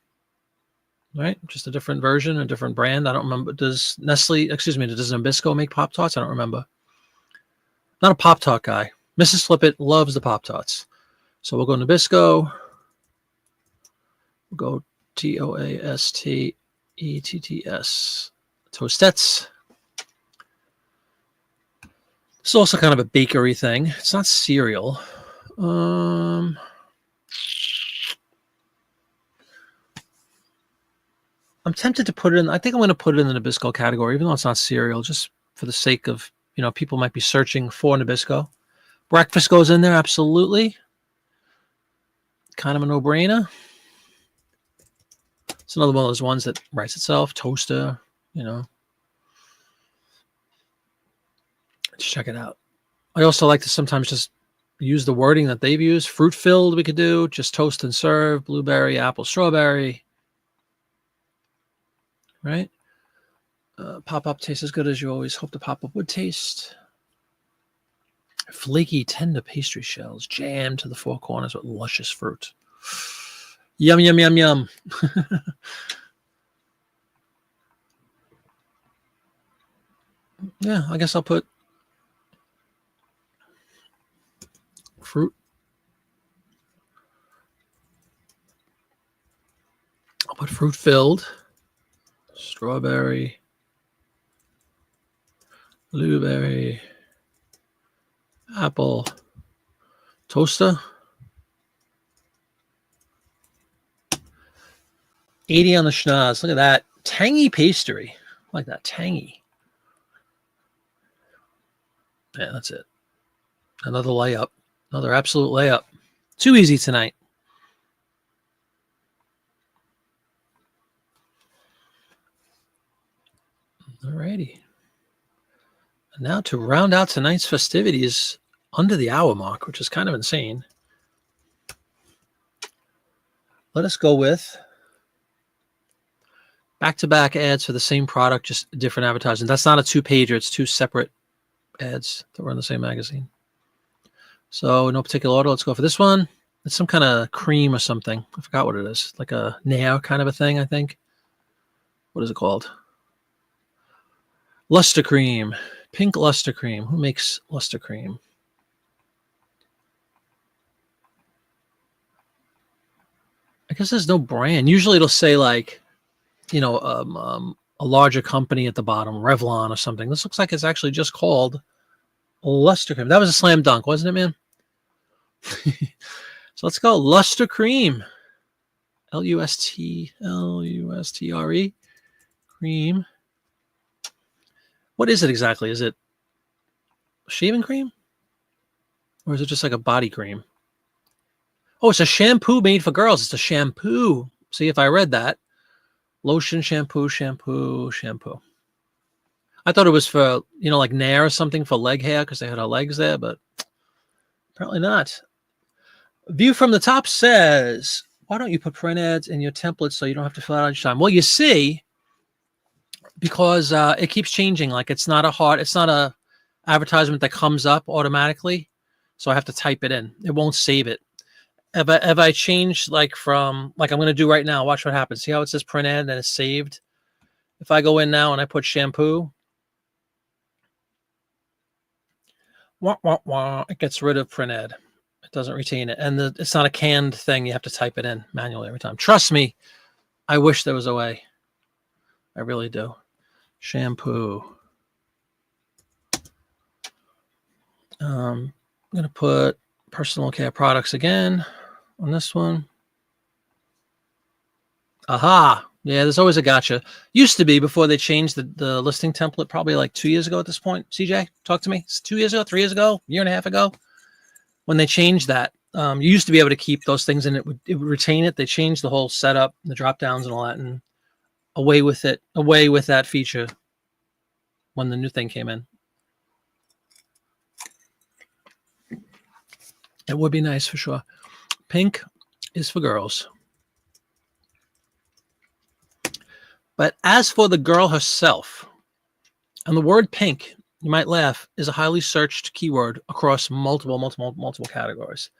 Right? Just a different version, a different brand. I don't remember. Does Nabisco make Pop-Tarts? I don't remember. Not a Pop-Tart guy. Mrs. Flippett loves the Pop-Tarts. So we'll go Nabisco. We'll go Toastetts. Toastettes. It's also kind of a bakery thing. It's not cereal. I'm tempted to put it in. I think I'm going to put it in the Nabisco category, even though it's not cereal, just for the sake of, people might be searching for Nabisco. Breakfast goes in there, absolutely. Kind of a no-brainer. It's another one of those ones that writes itself. Toaster, Just check it out. I also like to sometimes just use the wording that they've used. Fruit-filled we could do. Just toast and serve. Blueberry, apple, strawberry. Right? Pop-up tastes as good as you always hope the pop-up would taste. Flaky, tender pastry shells jammed to the four corners with luscious fruit. Yum, yum, yum, yum. Yeah, I guess I'll put fruit. I'll put fruit-filled. Strawberry, blueberry, apple, toaster. 80 on the schnoz. Look at that. Tangy pastry. I like that. Tangy. Yeah, that's it. Another layup. Another absolute layup. Too easy tonight. Alrighty. And now to round out tonight's festivities under the hour mark, which is kind of insane. Let us go with back-to-back ads for the same product, just different advertising. That's not a two-pager. It's two separate ads that were in the same magazine. So no particular order. Let's go for this one. It's some kind of cream or something. I forgot what it is. Like a Nair kind of a thing, I think. What is it called? Luster cream. Pink luster cream. Who makes luster cream? I guess there's no brand. Usually it'll say like, a larger company at the bottom, Revlon or something. This looks like it's actually just called luster cream. That was a slam dunk, wasn't it, man? So let's go luster cream. Lustre cream. What is it exactly? Is it shaving cream? Or is it just like a body cream? Oh, it's a shampoo made for girls. It's a shampoo. See if I read that. Lotion, shampoo, shampoo, shampoo. I thought it was for, like Nair or something for leg hair because they had our legs there, but apparently not. View from the top says, why don't you put print ads in your templates so you don't have to fill out each time? Well, you see, because it keeps changing. Like it's not a advertisement that comes up automatically. So I have to type it in. It won't save it. If I change like I'm going to do right now, watch what happens. See how it says print ad and it's saved? If I go in now and I put shampoo, it gets rid of print ad. It doesn't retain it. And it's not a canned thing. You have to type it in manually every time. Trust me, I wish there was a way. I really do. Shampoo. I'm going to put personal care products again on this one. Aha. Yeah, there's always a gotcha. Used to be before they changed the listing template, probably like 2 years ago at this point. CJ, talk to me. It's 2 years ago, 3 years ago, year and a half ago. When they changed that, you used to be able to keep those things and it would retain it. They changed the whole setup, the drop downs and all that, and away with that feature when the new thing came in. It would be nice for sure. Pink is for girls. But as for the girl herself, and the word pink, you might laugh, is a highly searched keyword across multiple categories.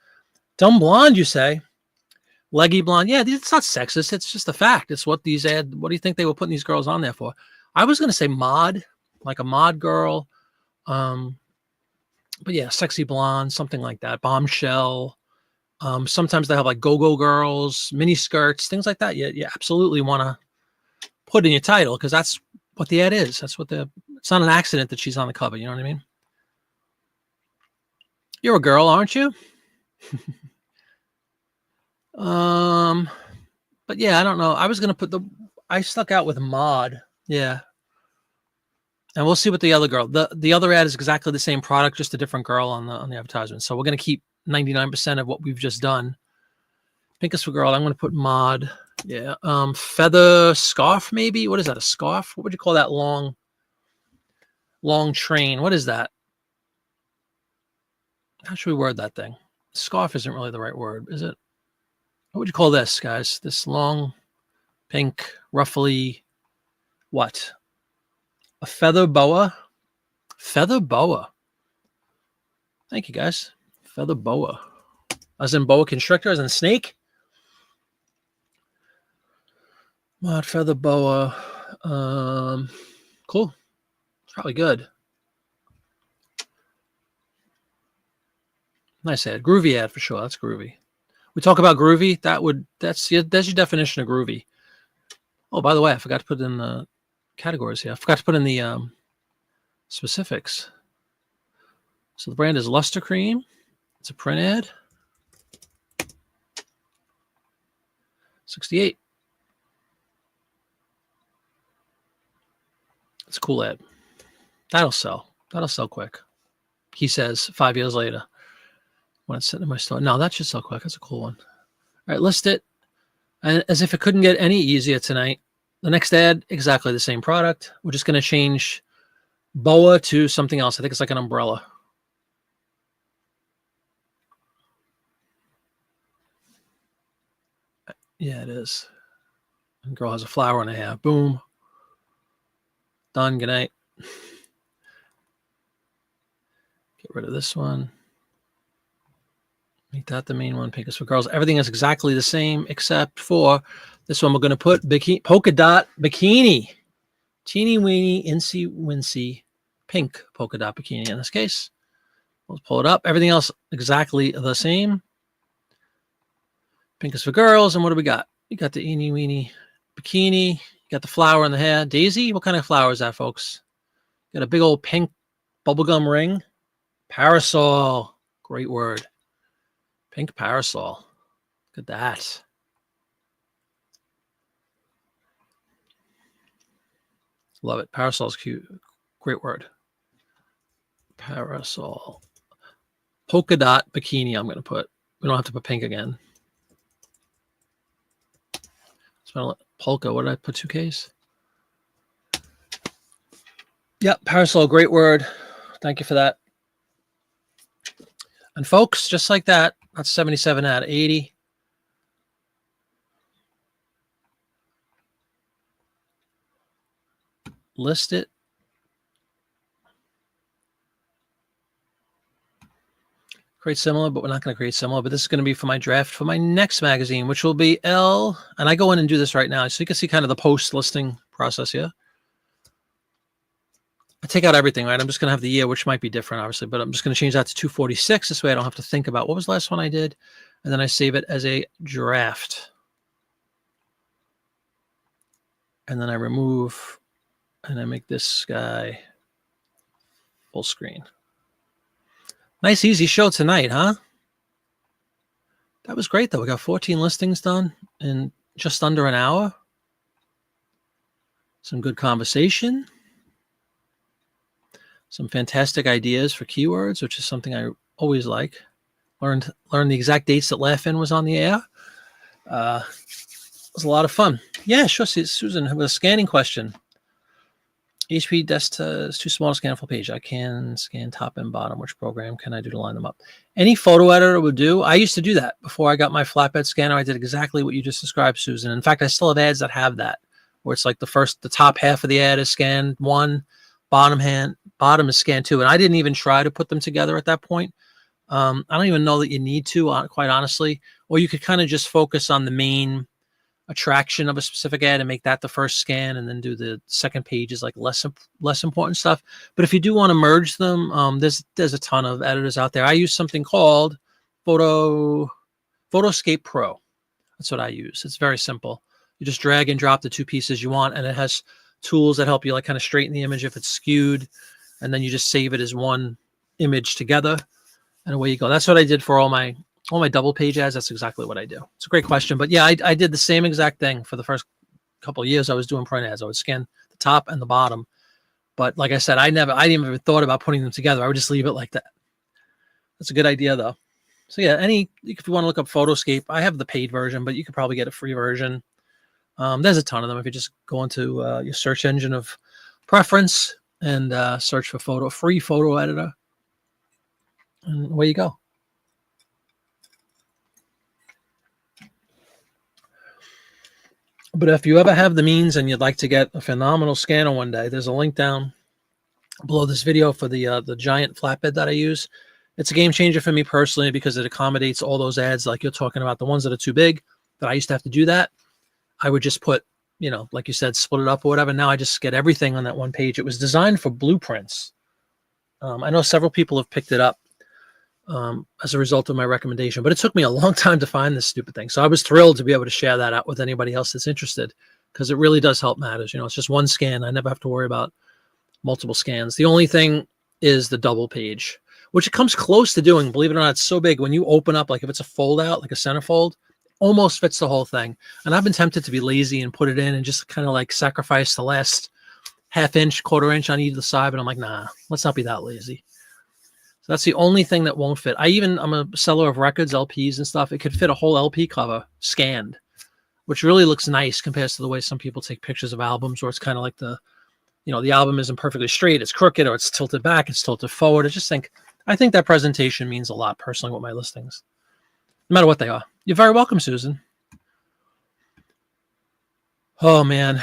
Dumb blonde, you say? Leggy blonde. Yeah, it's not sexist. It's just a fact. It's what what do you think they were putting these girls on there for? I was going to say mod, like a mod girl. But yeah, sexy blonde, something like that. Bombshell. Sometimes they have like go-go girls, mini skirts, things like that. You absolutely want to put in your title because that's what the ad is. It's not an accident that she's on the cover. You know what I mean? You're a girl, aren't you? But yeah, I don't know. I was going to I stuck out with mod. Yeah. And we'll see what the other girl, the other ad is exactly the same product, just a different girl on the advertisement. So we're going to keep 99% of what we've just done. Pink is for girl. I'm going to put mod. Yeah. Feather scarf, maybe. What is that? A scarf? What would you call that long train? What is that? How should we word that thing? Scarf isn't really the right word, is it? What would you call this, guys? This long, pink, ruffly, what? A feather boa? Feather boa. Thank you, guys. Feather boa. As in boa constrictor, as in snake? Mod feather boa. Cool. It's probably good. Nice ad. Groovy ad for sure. That's groovy. We talk about groovy. That's your definition of groovy. Oh, by the way, I forgot to put in the categories here. I forgot to put in the specifics. So the brand is Luster Cream. It's a print ad. 68. It's a cool ad. That'll sell. That'll sell quick. He says 5 years later when it's sitting in my store. No, that should sell quick. That's a cool one. All right, list it. And as if it couldn't get any easier tonight, the next ad, exactly the same product. We're just going to change boa to something else. I think it's like an umbrella. Yeah, it is. And girl has a flower in her hair. Boom. Done. Good night. Get rid of this one. Make that the main one. Pink is for girls. Everything is exactly the same except for this one. We're going to put polka dot bikini. teeny weeny, incy wincy, pink polka dot bikini in this case. We'll pull it up. Everything else exactly the same. Pink is for girls. And what do we got? We got the eeny weeny bikini. You got the flower in the hair. Daisy? What kind of flower is that, folks? Got a big old pink bubblegum ring. Parasol. Great word. Pink parasol. Look at that. Love it. Parasol's cute. Great word. Parasol. Polka dot bikini I'm going to put. We don't have to put pink again. Polka. What did I put? 2Ks? Yep. Parasol. Great word. Thank you for that. And folks, just like that, that's 77 out of 80. List it. Create similar, but we're not going to create similar. But this is going to be for my draft for my next magazine, which will be L. And I go in and do this right now. So you can see kind of the post listing process here. I take out everything, right? I'm just going to have the year, which might be different, obviously, but I'm just going to change that to 246. This way I don't have to think about what was the last one I did. And then I save it as a draft. And then I remove, and I make this guy full screen. Nice, easy show tonight, huh? That was great, though. We got 14 listings done in just under an hour. Some good conversation. Some fantastic ideas for keywords, which is something I always like. Learned the exact dates that Laugh-In was on the air. It was a lot of fun. Yeah, sure, Susan, with a scanning question. HP desktop is too small to scan a full page. I can scan top and bottom. Which program can I do to line them up? Any photo editor would do. I used to do that before I got my flatbed scanner. I did exactly what you just described, Susan. In fact, I still have ads that have that, where it's like the top half of the ad is scanned one, bottom is scanned two. And I didn't even try to put them together at that point. I don't even know that you need to, quite honestly. Or you could kind of just focus on the main attraction of a specific ad and make that the first scan, and then do the second page is like less important stuff. But if you do want to merge them, there's a ton of editors out there. I use something called Photoscape Pro. That's what I use. It's very simple. You just drag and drop the two pieces you want, and it has tools that help you like kind of straighten the image if it's skewed, and then you just save it as one image together, and away you go. That's what I did for all my double page ads. That's exactly what I do. It's a great question. But yeah, I did the same exact thing for the first couple of years I was doing print ads. I would scan the top and the bottom. But like I said, I didn't even thought about putting them together. I would just leave it like that. That's a good idea though. So yeah, if you want to look up Photoscape, I have the paid version, but you could probably get a free version. There's a ton of them. If you just go into your search engine of preference and search for free photo editor, and away you go. But if you ever have the means and you'd like to get a phenomenal scanner one day, there's a link down below this video for the giant flatbed that I use. It's a game changer for me personally because it accommodates all those ads like you're talking about, the ones that are too big that I used to have to do that. I would just put, like you said, split it up or whatever. Now I just get everything on that one page. It was designed for blueprints. I know several people have picked it up as a result of my recommendation, but it took me a long time to find this stupid thing. So I was thrilled to be able to share that out with anybody else that's interested, because it really does help matters. It's just one scan. I never have to worry about multiple scans. The only thing is the double page, which it comes close to doing. Believe it or not, it's so big. When you open up, like if it's a fold out, like a centerfold, almost fits the whole thing. And I've been tempted to be lazy and put it in and just kind of like sacrifice the last half inch, quarter inch on either side. But I'm like, nah, let's not be that lazy. So that's the only thing that won't fit. I'm a seller of records, LPs and stuff. It could fit a whole LP cover scanned, which really looks nice compared to the way some people take pictures of albums, where it's kind of like the album isn't perfectly straight, it's crooked, or it's tilted back, it's tilted forward. I think that presentation means a lot personally with my listings, no matter what they are. You're very welcome, Susan. Oh man,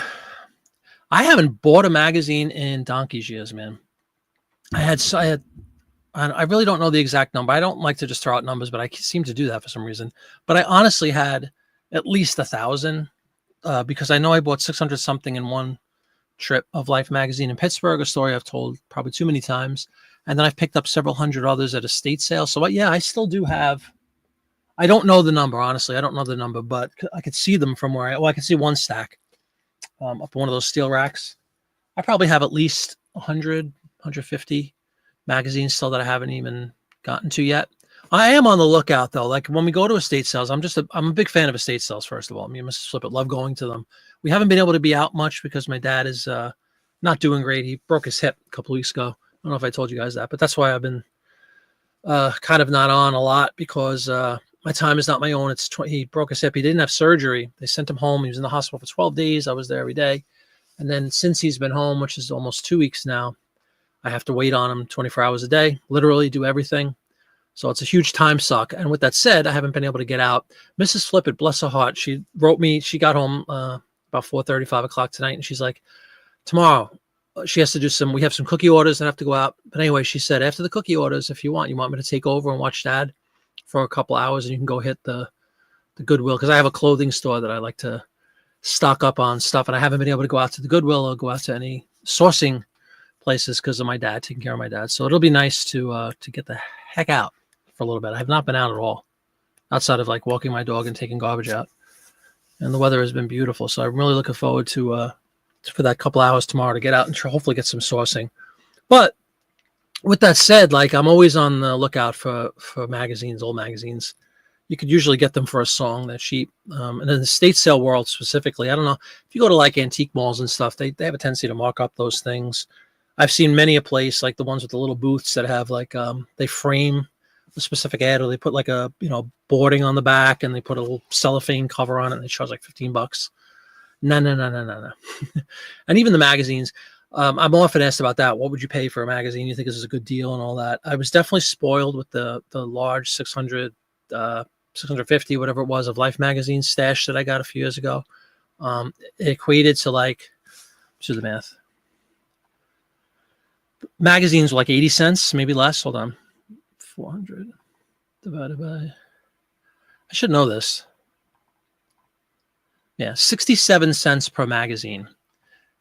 I haven't bought a magazine in donkey's years, man. I really don't know the exact number. I don't like to just throw out numbers, but I seem to do that for some reason. But I honestly had at least 1,000 because I know I bought 600 something in one trip of Life magazine in Pittsburgh, a story I've told probably too many times. And then I've picked up several hundred others at estate sales. So yeah, I still do have, I don't know the number, honestly. I don't know the number, but I could see them from where I could see one stack up in one of those steel racks. I probably have at least 100, 150 magazines still that I haven't even gotten to yet. I am on the lookout though. Like when we go to estate sales, I'm a big fan of estate sales. First of all, me and Mrs. Flippett love going to them. We haven't been able to be out much because my dad is not doing great. He broke his hip a couple weeks ago. I don't know if I told you guys that, but that's why I've been kind of not on a lot, because my time is not my own. He broke his hip. He didn't have surgery. They sent him home. He was in the hospital for 12 days. I was there every day. And then since he's been home, which is almost 2 weeks now, I have to wait on him 24 hours a day, literally do everything. So it's a huge time suck. And with that said, I haven't been able to get out. Mrs. Flippett, bless her heart, she wrote me. She got home about 4:30, 5 o'clock tonight. And she's like, tomorrow, she has to do we have some cookie orders that have to go out. But anyway, she said, after the cookie orders, if you want me to take over and watch Dad for a couple hours, and you can go hit the Goodwill. Because I have a clothing store that I like to stock up on stuff. And I haven't been able to go out to the Goodwill or go out to any sourcing places because of my dad, taking care of my dad. So it'll be nice to get the heck out for a little bit. I have not been out at all outside of like walking my dog and taking garbage out. And the weather has been beautiful. So I'm really looking forward to for that couple hours tomorrow to get out and hopefully get some sourcing. But with that said, like I'm always on the lookout for magazines, old magazines. You could usually get them for a song. They're cheap. And in the estate sale world specifically, I don't know, if you go to like antique malls and stuff, they have a tendency to mark up those things. I've seen many a place, like the ones with the little booths that have like, they frame a specific ad, or they put like a, boarding on the back, and they put a little cellophane cover on it, and they charge like $15. No. And even the magazines, I'm often asked about that. What would you pay for a magazine? You think this is a good deal and all that? I was definitely spoiled with the large 600, 650, whatever it was, of Life magazine stash that I got a few years ago. It equated to like, let's do the math. Magazines were like 80 cents, maybe less. Hold on. 400 divided by, I should know this. Yeah, 67 cents per magazine.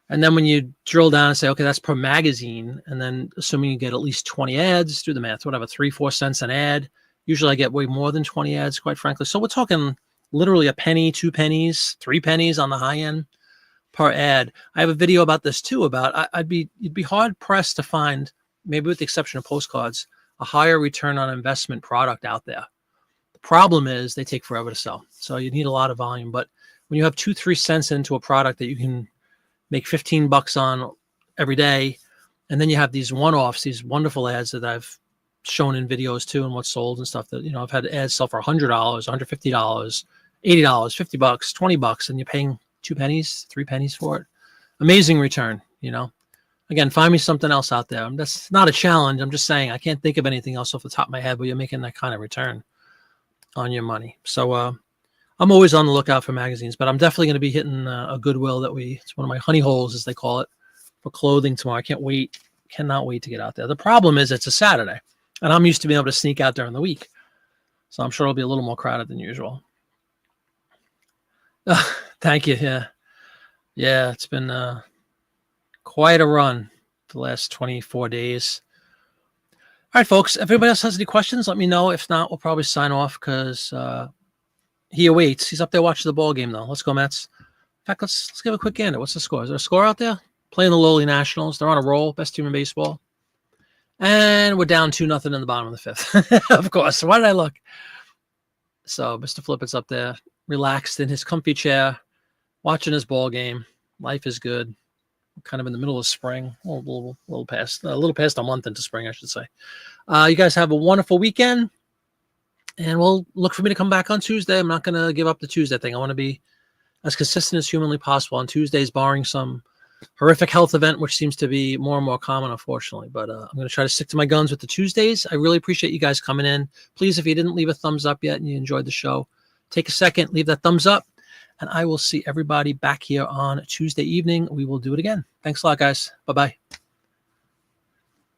And then when you drill down and say, okay, that's per magazine, and then assuming you get at least 20 ads, do the math, whatever, 3-4 cents an ad. Usually I get way more than 20 ads, quite frankly. So we're talking literally a penny, 2 pennies, 3 pennies on the high end per ad. I have a video about this too, about you'd be hard pressed to find, maybe with the exception of postcards, a higher return on investment product out there. The problem is they take forever to sell. So you need a lot of volume. But when you have 2-3 cents into a product that you can make $15 on every day, and then you have these one-offs, these wonderful ads that I've shown in videos too, and what's sold and stuff, that I've had ads sell for $100, $150, $80, $50, $20, and you're paying 2 pennies, 3 pennies for it. Amazing return. Again, find me something else out there. That's not a challenge. I'm just saying I can't think of anything else off the top of my head where you're making that kind of return on your money. So I'm always on the lookout for magazines, but I'm definitely going to be hitting a Goodwill it's one of my honey holes, as they call it, for clothing tomorrow. I cannot wait to get out there. The problem is it's a Saturday, and I'm used to being able to sneak out during the week. So I'm sure it'll be a little more crowded than usual. Thank you. Yeah, it's been quite a run the last 24 days. All right, folks, if everybody else has any questions, let me know. If not, we'll probably sign off because he awaits. He's up there watching the ball game, though. Let's go, Mets. In fact, let's give a quick gander. What's the score? Is there a score out there? Playing the lowly Nationals. They're on a roll. Best team in baseball. And we're down 2-0 in the bottom of the 5th. Of course. Why did I look? So Mr. Flippett's up there, relaxed in his comfy chair, watching his ball game. Life is good. Kind of in the middle of spring, a little past a month into spring, I should say. You guys have a wonderful weekend, and we'll look for me to come back on Tuesday. I'm not going to give up the Tuesday thing. I want to be as consistent as humanly possible on Tuesdays, barring some horrific health event, which seems to be more and more common, unfortunately. But I'm going to try to stick to my guns with the Tuesdays. I really appreciate you guys coming in. Please, if you didn't leave a thumbs up yet and you enjoyed the show, take a second, leave that thumbs up. And I will see everybody back here on Tuesday evening. We will do it again. Thanks a lot, guys. Bye-bye.